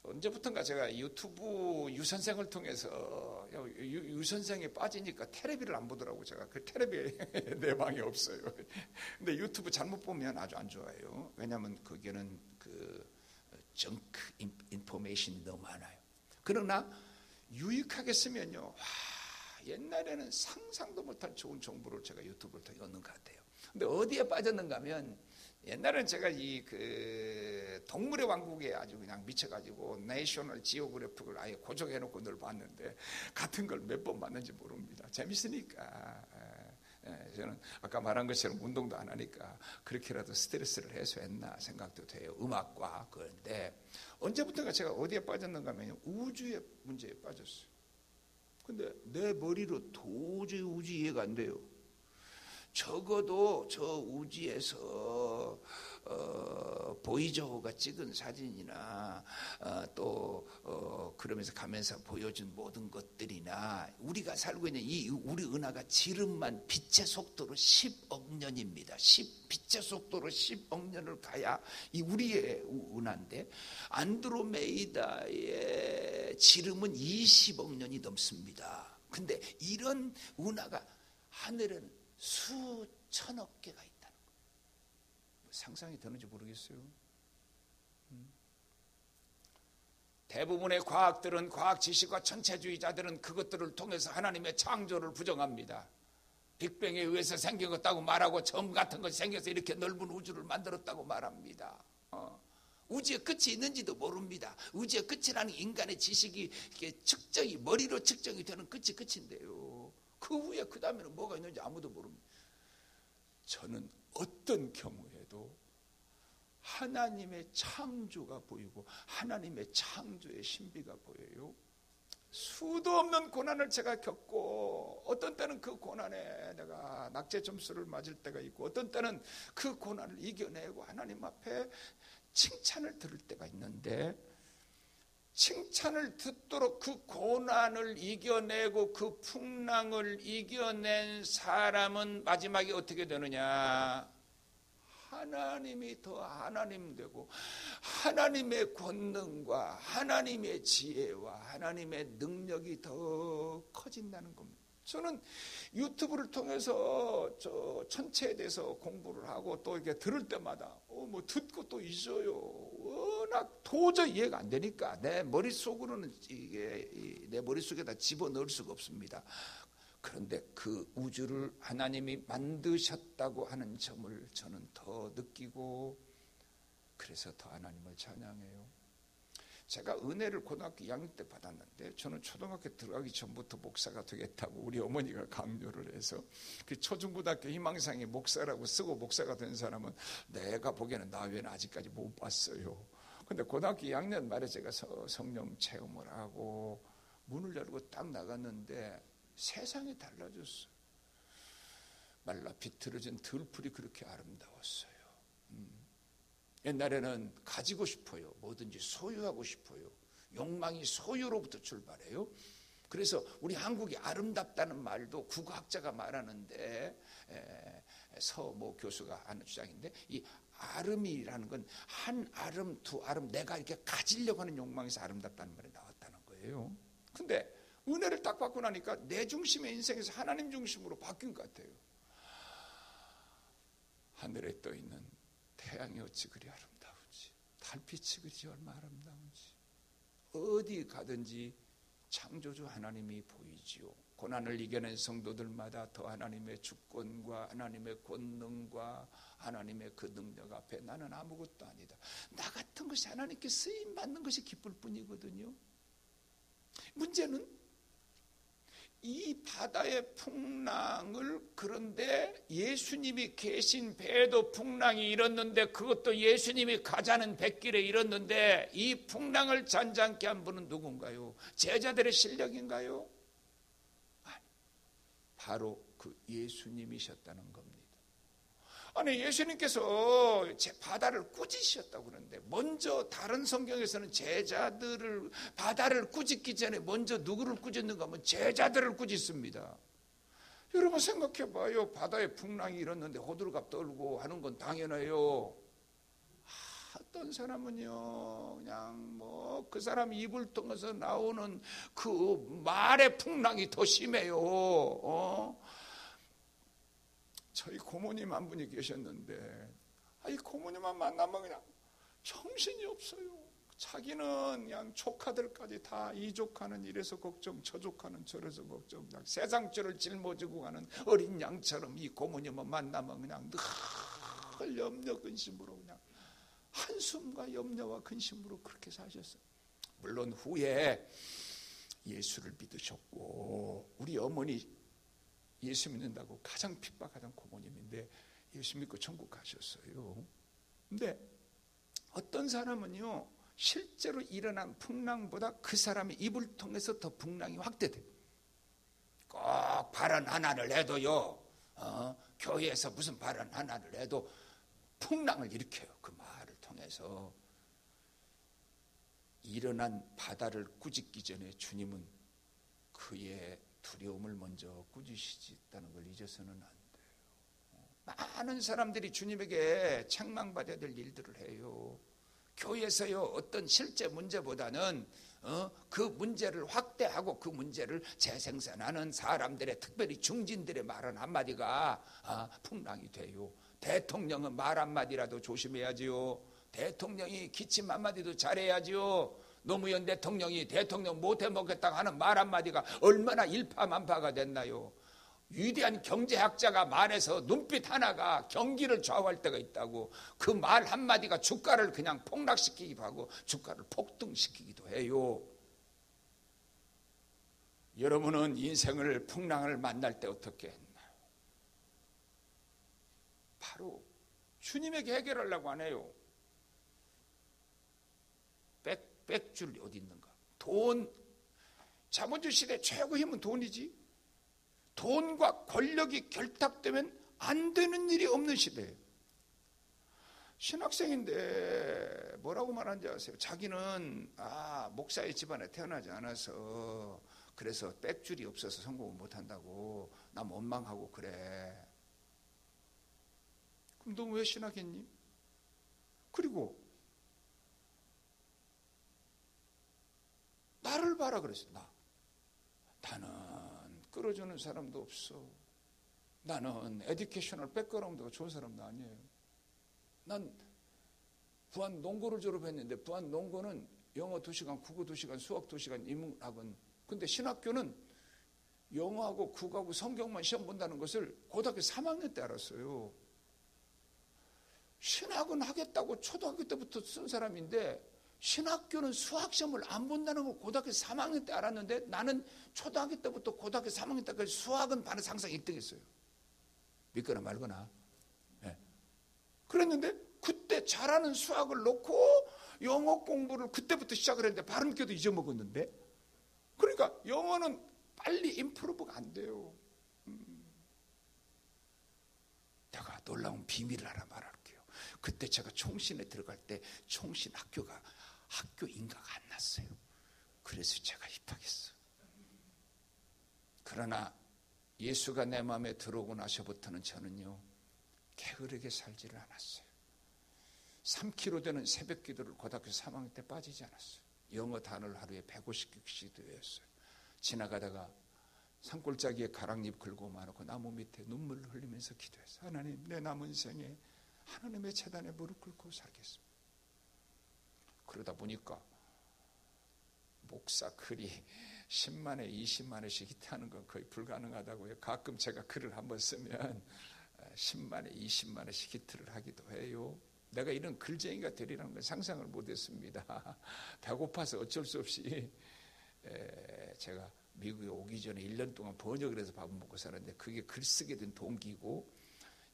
언제부턴가 제가 유튜브 유선생을 통해서 유선생에 빠지니까 테레비를 안 보더라고요. 제가 그 테레비 내 방에 없어요. 근데 유튜브 잘못 보면 아주 안 좋아요. 왜냐하면 거기는 그 정크 인포메이션이 너무 많아요. 그러나 유익하게 쓰면요, 와, 옛날에는 상상도 못할 좋은 정보를 제가 유튜브를 통해 얻는 것 같아요. 근데 어디에 빠졌는가 하면, 옛날에는 제가 이 그 동물의 왕국에 아주 그냥 미쳐가지고 내셔널 지오그래픽을 아예 고정해놓고 늘 봤는데, 같은 걸 몇 번 봤는지 모릅니다. 재밌으니까. 저는 아까 말한 것처럼 운동도 안 하니까 그렇게라도 스트레스를 해소했나 생각도 돼요. 음악과. 그런데 언제부턴가 제가 어디에 빠졌는가 하면 우주의 문제에 빠졌어요. 근데 내 머리로 도저히 우주 이해가 안 돼요. 적어도 저 우주에서 보이저호가 찍은 사진이나 그러면서 가면서 보여준 모든 것들이나 우리가 살고 있는 이 우리 은하가 지름만 빛의 속도로 10억 년입니다. 빛의 속도로 10억 년을 가야 이 우리의 은하인데, 안드로메이다의 지름은 20억 년이 넘습니다. 근데 이런 은하가 하늘에는 수천억 개가 있다는 거예요. 상상이 되는지 모르겠어요. 대부분의 과학들은, 과학 지식과 천체주의자들은 그것들을 통해서 하나님의 창조를 부정합니다. 빅뱅에 의해서 생긴 것다고 말하고 점 같은 것이 생겨서 이렇게 넓은 우주를 만들었다고 말합니다. 우주의 끝이 있는지도 모릅니다. 우주의 끝이라는 인간의 지식이 측정이, 머리로 측정이 되는 끝이 끝인데요. 그 후에 그 다음에는 뭐가 있는지 아무도 모릅니다. 저는 어떤 경우에도 하나님의 창조가 보이고 하나님의 창조의 신비가 보여요. 수도 없는 고난을 제가 겪고, 어떤 때는 그 고난에 내가 낙제 점수를 맞을 때가 있고, 어떤 때는 그 고난을 이겨내고 하나님 앞에 칭찬을 들을 때가 있는데, 칭찬을 듣도록 그 고난을 이겨내고 그 풍랑을 이겨낸 사람은 마지막에 어떻게 되느냐? 하나님이 더 하나님 되고, 하나님의 권능과 하나님의 지혜와 하나님의 능력이 더 커진다는 겁니다. 저는 유튜브를 통해서 저 천체에 대해서 공부를 하고 또 이렇게 들을 때마다 뭐 듣고 또 잊어요. 워낙 도저히 이해가 안 되니까 내 머릿속으로는 이게 내 머릿속에다 집어넣을 수가 없습니다. 그런데 그 우주를 하나님이 만드셨다고 하는 점을 저는 더 느끼고, 그래서 더 하나님을 찬양해요. 제가 은혜를 고등학교 2학년 때 받았는데, 저는 초등학교 들어가기 전부터 목사가 되겠다고 우리 어머니가 강요를 해서, 그 초중고등학교 희망상에 목사라고 쓰고 목사가 된 사람은 내가 보기에는 나 외에는 아직까지 못 봤어요. 근데 고등학교 2학년 말에 제가 성령 체험을 하고 문을 열고 딱 나갔는데 세상이 달라졌어요. 말라 비틀어진 들풀이 그렇게 아름다웠어요. 옛날에는 가지고 싶어요. 뭐든지 소유하고 싶어요. 욕망이 소유로부터 출발해요. 그래서 우리 한국이 아름답다는 말도 국어학자가 말하는데, 서모 교수가 하는 주장인데, 이 아름이라는 건 한 아름, 두 아름, 내가 이렇게 가지려고 하는 욕망에서 아름답다는 말이 나왔다는 거예요. 근데 은혜를 딱 받고 나니까 내 중심의 인생에서 하나님 중심으로 바뀐 것 같아요. 하늘에 떠 있는 태양이 어찌 그리 아름다운지, 달빛이 그리 얼마 아름다운지, 어디 가든지 창조주 하나님이 보이지요. 고난을 이겨낸 성도들마다 더 하나님의 주권과 하나님의 권능과 하나님의 그 능력 앞에 나는 아무것도 아니다. 나 같은 것이 하나님께 쓰임 받는 것이 기쁠 뿐이거든요. 문제는 이 바다의 풍랑을, 그런데 예수님이 계신 배에도 풍랑이 일었는데 그것도 예수님이 가자는 뱃길에 일었는데 이 풍랑을 잔잔케 한 분은 누군가요? 제자들의 실력인가요? 아니, 바로 그 예수님이셨다는 겁니다. 아니, 예수님께서 바다를 꾸짖으셨다고 그러는데 먼저 다른 성경에서는 제자들을, 바다를 꾸짖기 전에 먼저 누구를 꾸짖는가 하면 제자들을 꾸짖습니다. 여러분 생각해 봐요. 바다에 풍랑이 일었는데 호들갑 떨고 하는 건 당연해요. 어떤 사람은요, 그냥 뭐 그 사람 입을 통해서 나오는 그 말의 풍랑이 더 심해요. 저희 고모님 한 분이 계셨는데, 이 고모님만 만나면 그냥 정신이 없어요. 자기는 그냥 조카들까지 다 이 조카는 이래서 걱정, 저 조카는 저래서 걱정, 그냥 세상줄을 짊어지고 가는 어린 양처럼 이 고모님만 만나면 그냥 늘 염려 근심으로 그냥 한숨과 염려와 근심으로 그렇게 사셨어요. 물론 후에 예수를 믿으셨고, 우리 어머니 예수 믿는다고 가장 핍박하던 고모님인데 예수 믿고 천국 가셨어요. 근데 어떤 사람은요, 실제로 일어난 풍랑보다 그 사람의 입을 통해서 더 풍랑이 확대돼요. 꼭 발언 하나를 해도요, 교회에서 무슨 발언 하나를 해도 풍랑을 일으켜요. 그 말을 통해서. 일어난 바다를 꾸짖기 전에 주님은 그의 두려움을 먼저 꾸짖으시다는 걸 잊어서는 안 돼요. 많은 사람들이 주님에게 책망받아야 될 일들을 해요. 교회에서요, 어떤 실제 문제보다는 그 문제를 확대하고 그 문제를 재생산하는 사람들의, 특별히 중진들의 말은 한마디가 풍랑이 돼요. 대통령은 말 한마디라도 조심해야지요. 대통령이 기침 한마디도 잘해야지요. 노무현 대통령이 대통령 못해먹겠다고 하는 말 한마디가 얼마나 일파만파가 됐나요? 위대한 경제학자가 말해서 눈빛 하나가 경기를 좌우할 때가 있다고. 그 말 한마디가 주가를 그냥 폭락시키기도 하고 주가를 폭등시키기도 해요. 여러분은 인생을, 풍랑을 만날 때 어떻게 했나요? 바로 주님에게 해결하려고 안 해요. 백줄이 어디 있는가? 돈, 자본주의 시대 최고 힘은 돈이지. 돈과 권력이 결탁되면 안 되는 일이 없는 시대예요. 신학생인데 뭐라고 말하는지 아세요? 자기는 목사의 집안에 태어나지 않아서 그래서 백줄이 없어서 성공을 못한다고 남 원망하고 그래. 그럼 너 왜 신학했니? 그리고 나를 봐라 그랬어. 나는 끌어주는 사람도 없어. 나는 에듀케이셔널 백그라운드가 좋은 사람도 아니에요. 난 부안 농고를 졸업했는데 부안 농고는 영어 2시간, 국어 2시간, 수학 2시간, 인문학은. 근데 신학교는 영어하고 국어하고 성경만 시험 본다는 것을 고등학교 3학년 때 알았어요. 신학은 하겠다고 초등학교 때부터 쓴 사람인데 신학교는 수학시험을 안 본다는 걸 고등학교 3학년 때 알았는데 나는 초등학교 때부터 고등학교 3학년 때까지 수학은 반에서 항상 1등 했어요. 믿거나 말거나. 네. 그랬는데 그때 잘하는 수학을 놓고 영어 공부를 그때부터 시작을 했는데 발음기도 잊어먹었는데, 그러니까 영어는 빨리 임프루브가 안 돼요. 내가 놀라운 비밀을 하나 말할게요. 그때 제가 총신에 들어갈 때 총신 학교 인가가 안 났어요. 그래서 제가 입학했어요. 그러나 예수가 내 마음에 들어오고 나서부터는 저는요, 게으르게 살지를 않았어요. 3kg 되는 새벽 기도를 고등학교 3학년 때 빠지지 않았어요. 영어 단어를 하루에 150개씩도 외웠어요. 지나가다가 산골짜기에 가랑잎 긁고 마놓고 나무 밑에 눈물을 흘리면서 기도했어요. 하나님, 내 남은 생에 하나님의 제단에 무릎 꿇고 살겠습니다. 그러다 보니까 목사 글이 10만에 20만원씩 히트하는 건 거의 불가능하다고요. 가끔 제가 글을 한번 쓰면 10만에 20만원씩 히트를 하기도 해요. 내가 이런 글쟁이가 되리라는 건 상상을 못했습니다. 배고파서 어쩔 수 없이 제가 미국에 오기 전에 1년 동안 번역을 해서 밥을 먹고 살았는데 그게 글쓰게 된 동기고,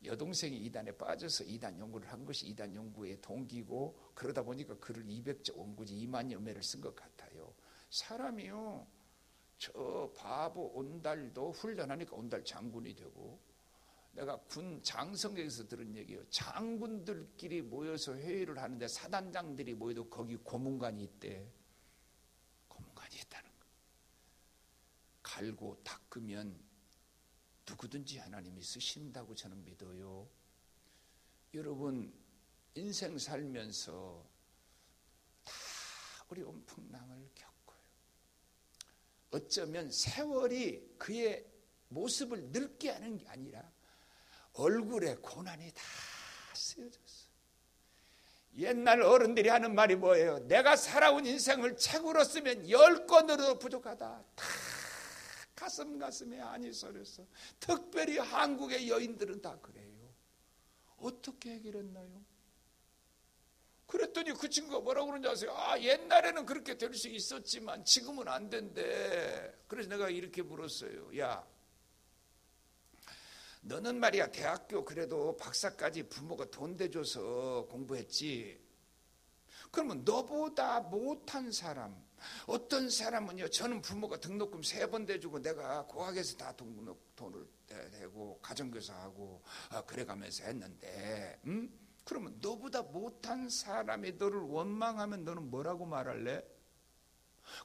여동생이 이단에 빠져서 이단 연구를 한 것이 이단 연구의 동기고, 그러다 보니까 글을 200자 원고지 2만여 매를 쓴 것 같아요. 사람이요, 저 바보 온달도 훈련하니까 온달 장군이 되고, 내가 군 장성에서 들은 얘기예요. 장군들끼리 모여서 회의를 하는데 사단장들이 모여도 거기 고문관이 있대. 고문관이 있다는 거. 갈고 닦으면 누구든지 하나님이 쓰신다고 저는 믿어요. 여러분, 인생 살면서 다 어려운 풍랑을 겪어요. 어쩌면 세월이 그의 모습을 늙게 하는 게 아니라 얼굴에 고난이 다 쓰여졌어. 옛날 어른들이 하는 말이 뭐예요? 내가 살아온 인생을 책으로 쓰면 10권으로도 부족하다. 다 가슴에 안이 서렸어. 특별히 한국의 여인들은 다 그래요. 어떻게 해결했나요? 그랬더니 그 친구가 뭐라고 그러는지 아세요? 옛날에는 그렇게 될 수 있었지만 지금은 안 된대. 그래서 내가 이렇게 물었어요. 야, 너는 말이야 대학교 그래도 박사까지 부모가 돈 대줘서 공부했지. 그러면 너보다 못한 사람, 어떤 사람은요, 저는 부모가 등록금 3번 대주고 내가 고학에서 다 돈을 대고 가정교사하고 그래가면서 했는데, 그러면 너보다 못한 사람이 너를 원망하면 너는 뭐라고 말할래?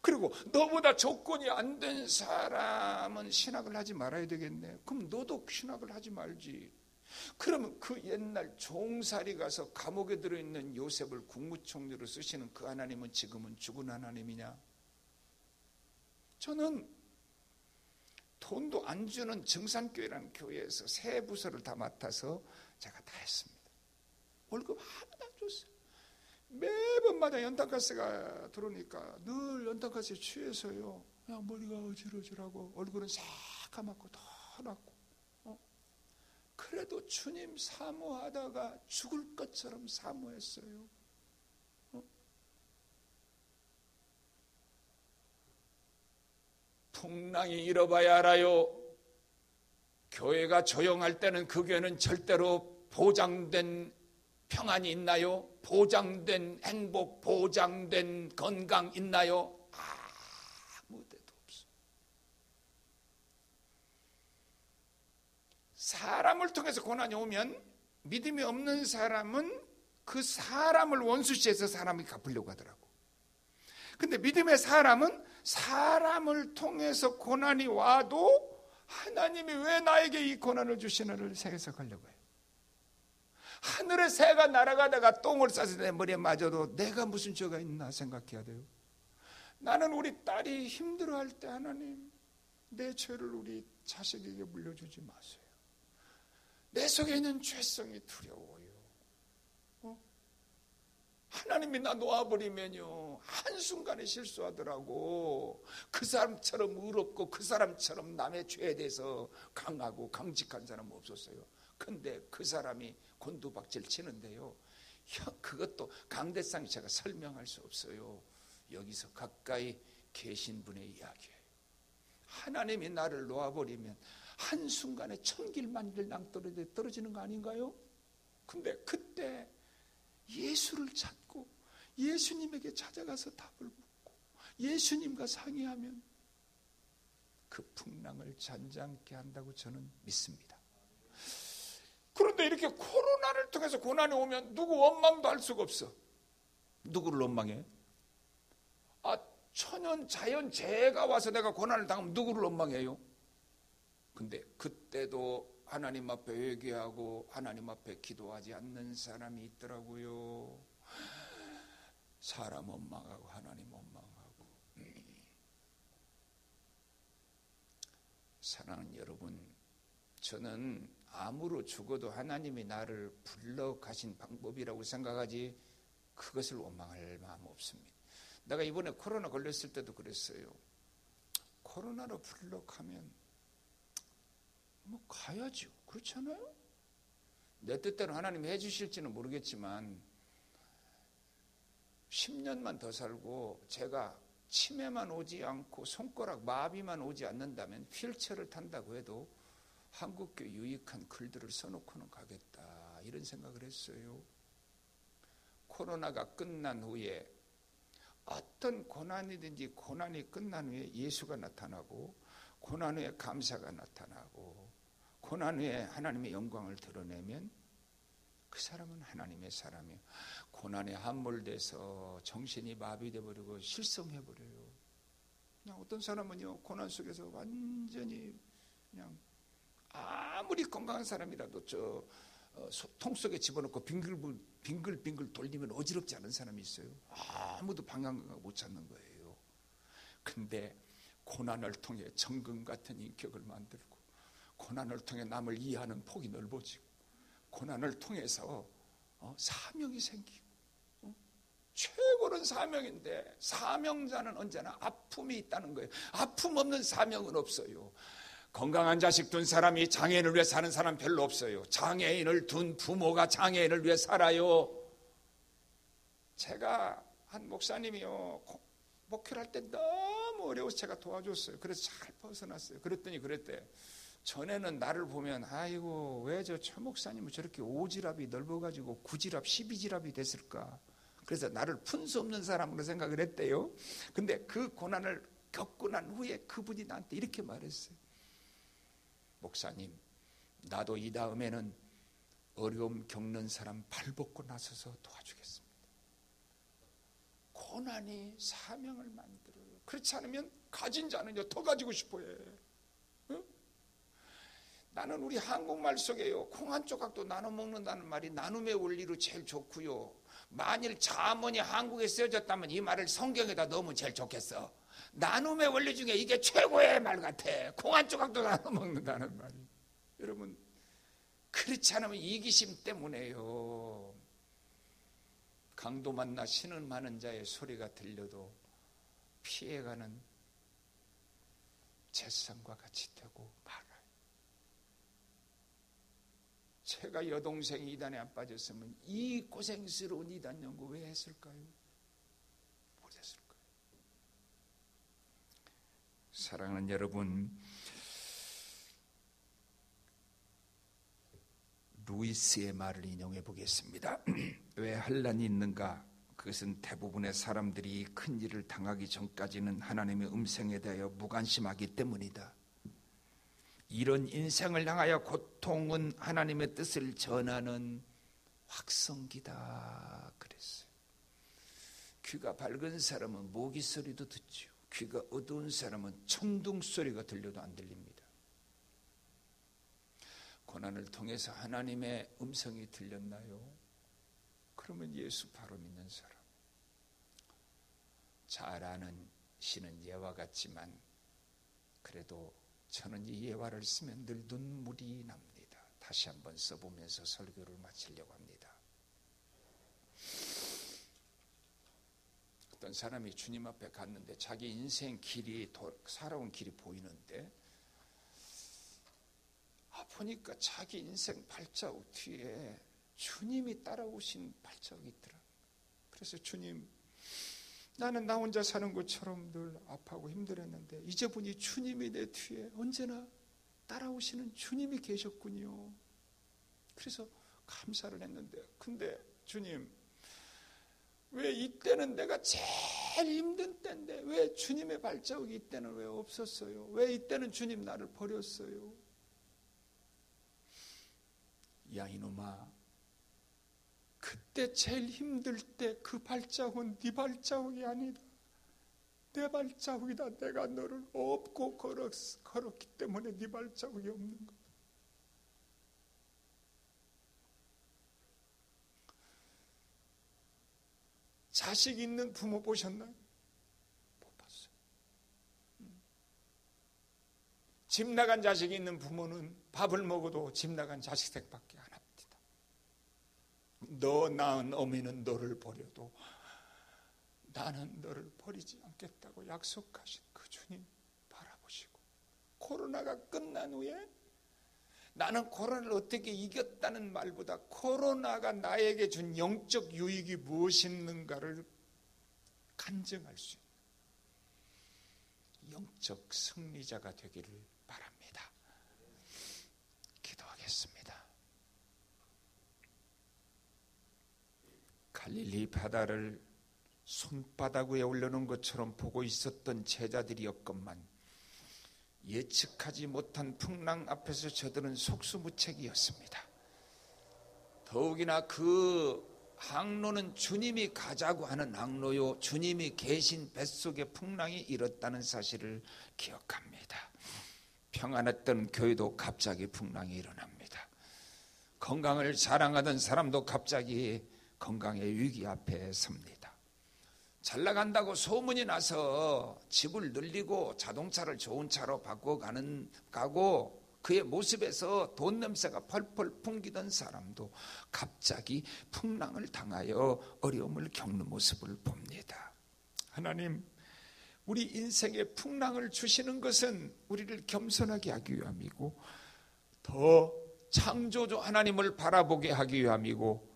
그리고 너보다 조건이 안 된 사람은 신학을 하지 말아야 되겠네. 그럼 너도 신학을 하지 말지. 그러면 그 옛날 종살이 가서 감옥에 들어있는 요셉을 국무총리로 쓰시는 그 하나님은 지금은 죽은 하나님이냐? 저는 돈도 안 주는 정산교회라는 교회에서 세 부서를 다 맡아서 제가 다 했습니다. 월급 하나도 안 줬어요. 매번마다 연탄가스가 들어오니까 늘 연탄가스에 취해서요, 그냥 머리가 어지러지라고 얼굴은 새까맣고 더럽고, 그래도 주님 사모하다가 죽을 것처럼 사모했어요. 풍랑이 일어봐야 알아요. 교회가 조용할 때는 그 교회는 절대로 보장된 평안이 있나요? 보장된 행복, 보장된 건강 있나요? 아무 데도 없어. 사람을 통해서 고난이 오면 믿음이 없는 사람은 그 사람을 원수시해서 사람이 갚으려고 하더라고. 근데 믿음의 사람은 사람을 통해서 고난이 와도 하나님이 왜 나에게 이 고난을 주시는를 해석하려고 해요. 하늘의 새가 날아가다가 똥을 싸서 내 머리에 맞아도 내가 무슨 죄가 있나 생각해야 돼요. 나는 우리 딸이 힘들어할 때 하나님, 내 죄를 우리 자식에게 물려주지 마세요. 내 속에 있는 죄성이 두려워요. 하나님이 나 놓아버리면요, 한순간에 실수하더라고. 그 사람처럼 의롭고 그 사람처럼 남의 죄에 대해서 강하고 강직한 사람은 없었어요. 근데 그 사람이 곤두박질 치는데요, 그것도 강대상이 제가 설명할 수 없어요. 여기서 가까이 계신 분의 이야기예요. 하나님이 나를 놓아버리면 한순간에 천길만길 낭떠러지 떨어지는 거 아닌가요? 근데 그때 예수를 찾고 예수님에게 찾아가서 답을 묻고 예수님과 상의하면 그 풍랑을 잔잔케 한다고 저는 믿습니다. 그런데 이렇게 코로나를 통해서 고난이 오면 누구 원망도 할 수가 없어. 누구를 원망해? 천연 자연재해가 와서 내가 고난을 당하면 누구를 원망해요? 근데 그때도 하나님 앞에 회개하고 하나님 앞에 기도하지 않는 사람이 있더라고요. 사람 원망하고 하나님 원망하고. 사랑하는 여러분, 저는 암으로 죽어도 하나님이 나를 불러 가신 방법이라고 생각하지 그것을 원망할 마음 없습니다. 내가 이번에 코로나 걸렸을 때도 그랬어요. 코로나로 불러가면 뭐 가야죠. 그렇잖아요? 내 뜻대로 하나님이 해주실지는 모르겠지만 10년만 더 살고 제가 치매만 오지 않고 손가락 마비만 오지 않는다면 휠체어를 탄다고 해도 한국교 유익한 글들을 써놓고는 가겠다, 이런 생각을 했어요. 코로나가 끝난 후에 어떤 고난이든지 고난이 끝난 후에 예수가 나타나고 고난 후에 감사가 나타나고 고난 후에 하나님의 영광을 드러내면 그 사람은 하나님의 사람이에요. 고난에 함몰돼서 정신이 마비돼 버리고 실성해 버려요. 그냥 어떤 사람은요, 고난 속에서 완전히 그냥 아무리 건강한 사람이라도 통 속에 집어넣고 빙글빙글 돌리면 어지럽지 않은 사람이 있어요. 아무도 방향을 못 찾는 거예요. 근데 고난을 통해 정금 같은 인격을 만들고 고난을 통해 남을 이해하는 폭이 넓어지고 고난을 통해서 사명이 생기고, 최고는 사명인데 사명자는 언제나 아픔이 있다는 거예요. 아픔 없는 사명은 없어요. 건강한 자식 둔 사람이 장애인을 위해 사는 사람 별로 없어요. 장애인을 둔 부모가 장애인을 위해 살아요. 제가 한 목사님이요, 목회를 할 때 너무 어려워서 제가 도와줬어요. 그래서 잘 벗어났어요. 그랬더니 그랬대. 전에는 나를 보면 아이고 왜 저 최 목사님은 저렇게 오지랖이 넓어가지고 9지랖 12지랖이 됐을까. 그래서 나를 푼수 없는 사람으로 생각을 했대요. 근데 그 고난을 겪고 난 후에 그분이 나한테 이렇게 말했어요. 목사님, 나도 이 다음에는 어려움 겪는 사람 발벗고 나서서 도와주겠습니다. 고난이 사명을 만들어요. 그렇지 않으면 가진 자는요 더 가지고 싶어 해. 응? 나는 우리 한국말 속에요, 콩 한 조각도 나눠 먹는다는 말이 나눔의 원리로 제일 좋고요. 만일 자문이 한국에 쓰여졌다면 이 말을 성경에다 넣으면 제일 좋겠어. 나눔의 원리 중에 이게 최고의 말 같아. 콩 한 조각도 나눠 먹는다는 말이. 여러분, 그렇지 않으면 이기심 때문에요. 강도 만나 신은 많은 자의 소리가 들려도 피해가는 잿산과 같이 되고 말아요. 제가 여동생이 이단에 안 빠졌으면 이 고생스러운 이단 연구 왜 했을까요? 못했을까요? 사랑하는 여러분, 루이스의 말을 인용해 보겠습니다. 왜 환난이 있는가? 그것은 대부분의 사람들이 큰 일을 당하기 전까지는 하나님의 음성에 대하여 무관심하기 때문이다. 이런 인생을 향하여 고통은 하나님의 뜻을 전하는 확성기다 그랬어요. 귀가 밝은 사람은 모기 소리도 듣죠. 귀가 어두운 사람은 천둥 소리가 들려도 안 들립니다. 고난을 통해서 하나님의 음성이 들렸나요? 그러면 예수 바로 믿는 사람. 잘 아는 시는 예화 같지만 그래도 저는 이 예화를 쓰면 늘 눈물이 납니다. 다시 한번 써보면서 설교를 마치려고 합니다. 어떤 사람이 주님 앞에 갔는데 자기 인생 길이, 살아온 길이 보이는데 보니까 자기 인생 발자국 뒤에 주님이 따라오신 발자국이 있더라. 그래서 주님, 나는 나 혼자 사는 것처럼 늘 아파하고 힘들었는데 이제 보니 주님이 내 뒤에 언제나 따라오시는 주님이 계셨군요. 그래서 감사를 했는데, 근데 주님, 왜 이때는 내가 제일 힘든 때인데 왜 주님의 발자국이 이때는 왜 없었어요? 왜 이때는 주님 나를 버렸어요? 야 이놈아, 그때 제일 힘들 때 그 발자국은 네 발자국이 아니다. 내 발자국이다. 내가 너를 업고 걸었기 때문에 네 발자국이 없는 거다. 자식 있는 부모 보셨나요? 못 봤어요. 집 나간 자식이 있는 부모는 밥을 먹어도 집 나간 자식 생각밖에 안 합니다. 너 낳은 어미는 너를 버려도 나는 너를 버리지 않겠다고 약속하신 그 주님 바라보시고, 코로나가 끝난 후에 나는 코로나를 어떻게 이겼다는 말보다 코로나가 나에게 준 영적 유익이 무엇이었는가를 간증할 수 있는 영적 승리자가 되기를 바랍니다. 기도하겠습니다. 갈릴리 바다를 손바닥 위에 올려놓은 것처럼 보고 있었던 제자들이었건만 예측하지 못한 풍랑 앞에서 저들은 속수무책이었습니다. 더욱이나 그 항로는 주님이 가자고 하는 항로요, 주님이 계신 뱃속에 풍랑이 일었다는 사실을 기억합니다. 평안했던 교회도 갑자기 풍랑이 일어납니다. 건강을 자랑하던 사람도 갑자기 건강의 위기 앞에 섭니다. 잘 나간다고 소문이 나서 집을 늘리고 자동차를 좋은 차로 가고 그의 모습에서 돈 냄새가 펄펄 풍기던 사람도 갑자기 풍랑을 당하여 어려움을 겪는 모습을 봅니다. 하나님, 우리 인생에 풍랑을 주시는 것은 우리를 겸손하게 하기 위함이고 더 창조주 하나님을 바라보게 하기 위함이고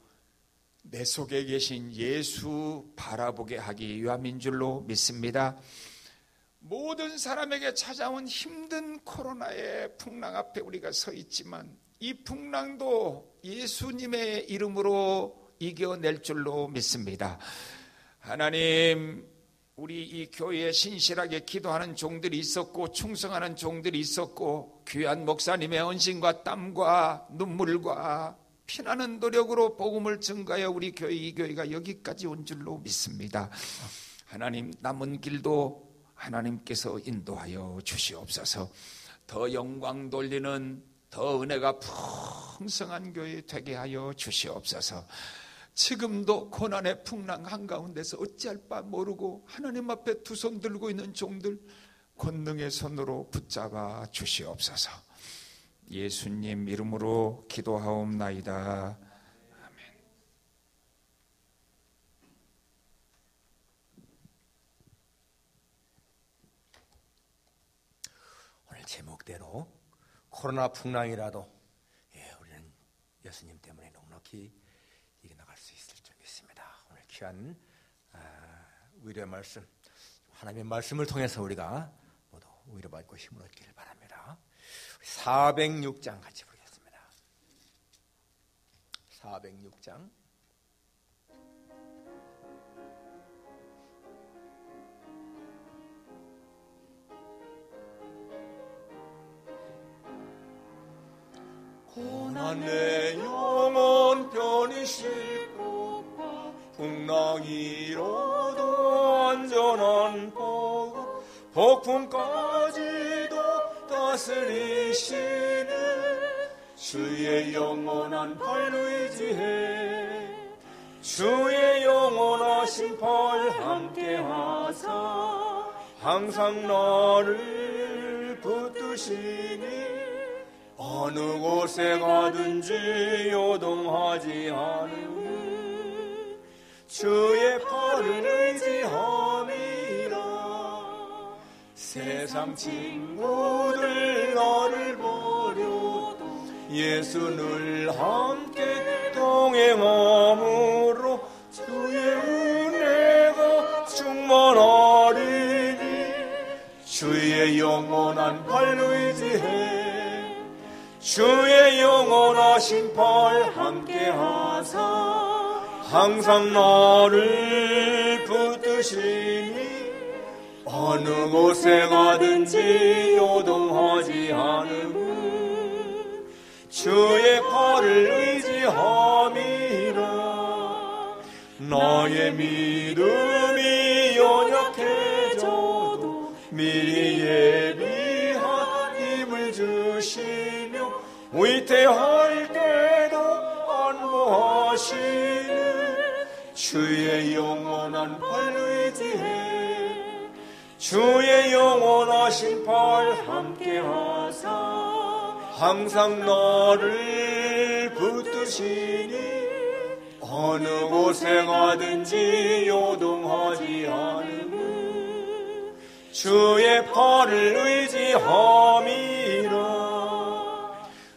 내 속에 계신 예수 바라보게 하기 위함인 줄로 믿습니다. 모든 사람에게 찾아온 힘든 코로나의 풍랑 앞에 우리가 서 있지만 이 풍랑도 예수님의 이름으로 이겨낼 줄로 믿습니다. 하나님, 우리 이 교회에 신실하게 기도하는 종들이 있었고 충성하는 종들이 있었고 귀한 목사님의 헌신과 땀과 눈물과 피나는 노력으로 복음을 증가하여 우리 교회, 이 교회가 여기까지 온 줄로 믿습니다. 하나님, 남은 길도 하나님께서 인도하여 주시옵소서. 더 영광 돌리는 더 은혜가 풍성한 교회 되게 하여 주시옵소서. 지금도 고난의 풍랑 한가운데서 어찌할 바 모르고 하나님 앞에 두 손 들고 있는 종들 권능의 손으로 붙잡아 주시옵소서. 예수님 이름으로 기도하옵나이다. 아멘. 오늘 제목대로 코로나 풍랑이라도 우리는 예수님 때문에 넉넉히 이겨나갈 수 있을 줄 믿습니다. 오늘 귀한 위로의 말씀, 하나님의 말씀을 통해서 우리가 모두 위로받고 힘을 얻기를 바랍니다. 406장 같이 부르겠습니다. 406장. 고난 내 영혼 편히 싣고 풍랑 이로도 안전한 복, 폭풍까지도 다스리시는 주의 영원한 팔 의지해 주의 영원하신 팔 함께하사 항상 나를 붙드시니 어느 곳에 가든지 요동하지 않으니 주의 팔을 의지함이라. 세상 친구들 나를 버려도 예수 늘 함께 동행함으로 주의 은혜가 충만하리니 주의 영원한 팔 의지해 주의 영원하신 팔 함께하사 항상 나를 붙드시니 어느 곳에 가든지 요동하지 않으면 주의 팔을 의지함이라. 나의 믿음이 연약해져도 미리 예비한 힘을 주시며 위태할 때도 안보하시는 주의 영원한 팔 의지해 주의 영원하신 팔 함께하사 항상 나를 붙드시니 어느 곳에 가든지 요동하지 않음은 주의 팔을 의지함이라.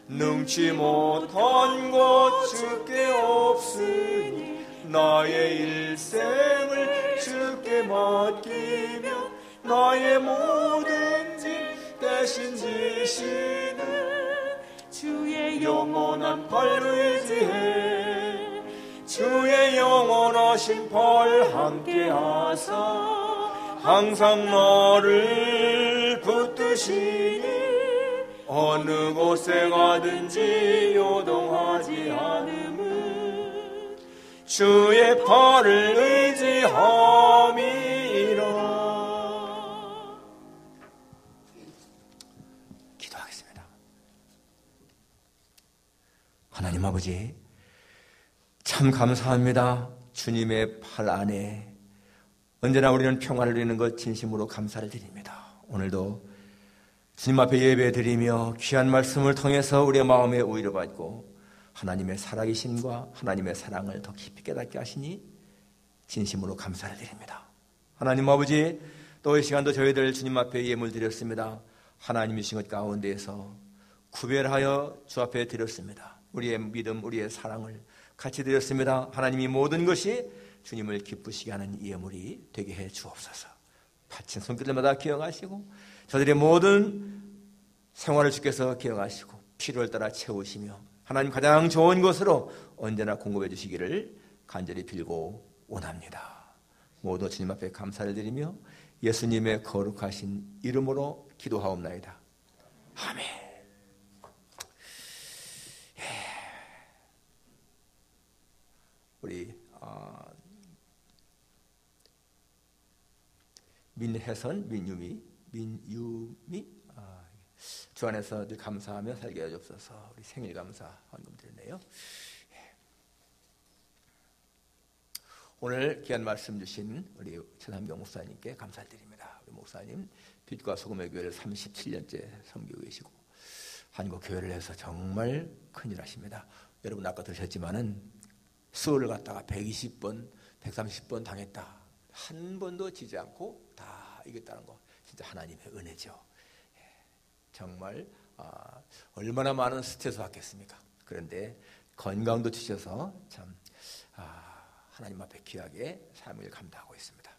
능치 못한 것 주께 없으니 나의 일생을 주께 맡기며 나의 모든 짐 대신 지시는 주의 영원한 팔 의지해. 주의 영원하신 팔 함께하사 항상 나를 붙드시니 어느 곳에 가든지 요동하지 않음은 주의 팔을 의지함이라. 기도하겠습니다. 하나님 아버지, 참 감사합니다. 주님의 팔 안에 언제나 우리는 평안을 누리는 것 진심으로 감사를 드립니다. 오늘도 주님 앞에 예배 드리며 귀한 말씀을 통해서 우리의 마음에 오히려 받고 하나님의 살아계심과 하나님의 사랑을 더 깊이 깨닫게 하시니 진심으로 감사를 드립니다. 하나님 아버지, 또 이 시간도 저희들 주님 앞에 예물 드렸습니다. 하나님이신 것 가운데에서 구별하여 주 앞에 드렸습니다. 우리의 믿음, 우리의 사랑을 같이 드렸습니다. 하나님이 모든 것이 주님을 기쁘시게 하는 이 예물이 되게 해 주옵소서. 바친 손길들마다 기억하시고 저들의 모든 생활을 주께서 기억하시고 필요를 따라 채우시며 하나님 가장 좋은 것으로 언제나 공급해 주시기를 간절히 빌고 원합니다. 모두 주님 앞에 감사를 드리며 예수님의 거룩하신 이름으로 기도하옵나이다. 아멘. 우리 민혜선, 민유미 주 안에서 늘 감사하며 살게 해주옵소서. 우리 생일 감사 헌금 드리네요. 오늘 귀한 말씀 주신 우리 최삼경 목사님께 감사를 드립니다. 우리 목사님 빛과 소금의 교회를 37년째 섬기고 계시고 한국 교회를 해서 정말 큰일 하십니다. 여러분 아까 들으셨지만은 수호를 갖다가 120번, 130번 당했다. 한 번도 지지 않고 다 이겼다는 거 진짜 하나님의 은혜죠. 정말 얼마나 많은 스트레스 받겠습니까? 그런데 건강도 주셔서 참 하나님 앞에 귀하게 삶을 감당하고 있습니다.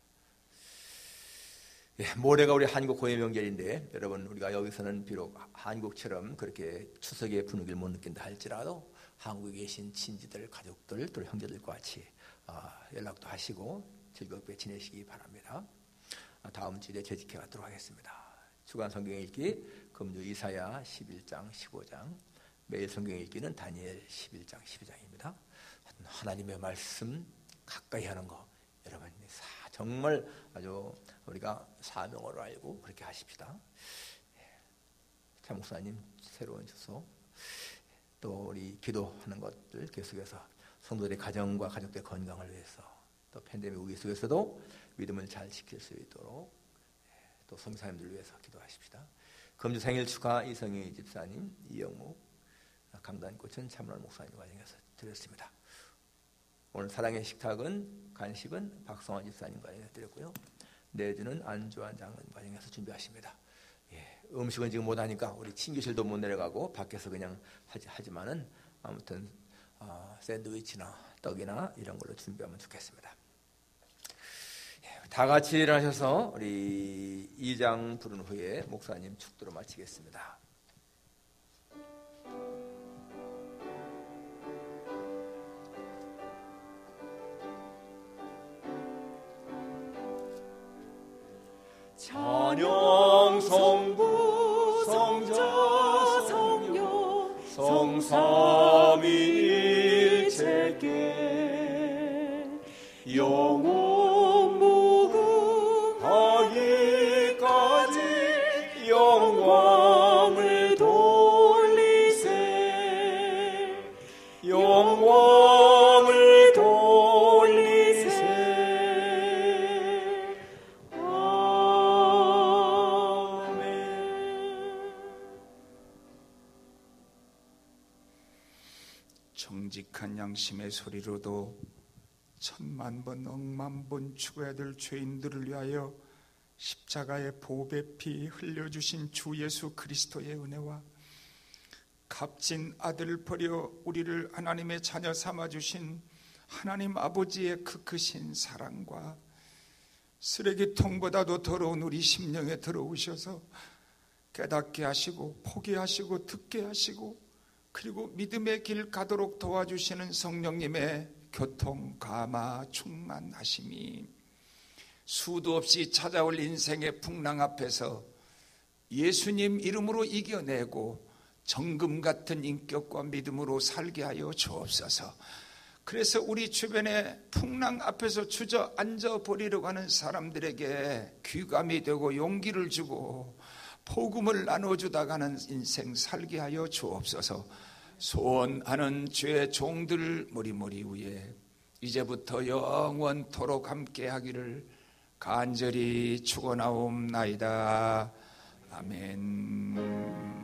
모레가 우리 한국 고유 명절인데 여러분 우리가 여기서는 비록 한국처럼 그렇게 추석의 분위기를 못 느낀다 할지라도 한국에 계신 친지들, 가족들, 또 형제들과 같이 연락도 하시고 즐겁게 지내시기 바랍니다. 다음 주에 재직해 갖도록 하겠습니다. 주간 성경 읽기 금주 이사야 11장, 15장, 매일 성경 읽기는 다니엘 11장, 12장입니다. 하나님의 말씀 가까이 하는 거 여러분 정말 아주 우리가 사명으로 알고 그렇게 하십시다. 차 목사님 새로운 주소 또 우리 기도하는 것들 계속해서 성도들의 가정과 가족들의 건강을 위해서 또 팬데믹 위기 속에서도 믿음을 잘 지킬 수 있도록 또 성사님들을 위해서 기도하십시다. 금주 생일 축하 이성희 집사님, 이영묵, 강단꽃은 참론 목사님 과정에서 드렸습니다. 오늘 사랑의 식탁은 간식은 박성환 집사님 과정에서 드렸고요. 내주는 안주환 장로님 과정에서 준비하십니다. 음식은 지금 못하니까 우리 친교실도 못 내려가고 밖에서 그냥 하지만은 아무튼 샌드위치나 떡이나 이런 걸로 준비하면 좋겠습니다. 다 같이 일어나셔서 우리 2장 부른 후에 목사님 축도로 마치겠습니다. 찬양 성부 성자 성령 성삼위일체께 영원 무궁하기까지 영광을 돌리세 영광을 돌리세. 아멘. 끔찍한 양심의 소리로도 10,000,000번, 10,000,000번 죽어야 될 죄인들을 위하여 십자가의 보배 피 흘려주신 주 예수 그리스도의 은혜와 값진 아들을 버려 우리를 하나님의 자녀 삼아주신 하나님 아버지의 그 크신 사랑과 쓰레기통보다도 더러운 우리 심령에 들어오셔서 깨닫게 하시고 포기하시고 듣게 하시고 그리고 믿음의 길 가도록 도와주시는 성령님의 교통, 감화, 충만하심이 수도 없이 찾아올 인생의 풍랑 앞에서 예수님 이름으로 이겨내고 정금 같은 인격과 믿음으로 살게 하여 주옵소서. 그래서 우리 주변에 풍랑 앞에서 주저앉아 버리려고 하는 사람들에게 귀감이 되고 용기를 주고 복음을 나눠주다가는 인생 살게 하여 주옵소서. 소원하는 주의 종들 머리머리 위에 이제부터 영원토록 함께하기를 간절히 축원하옵나이다. 아멘.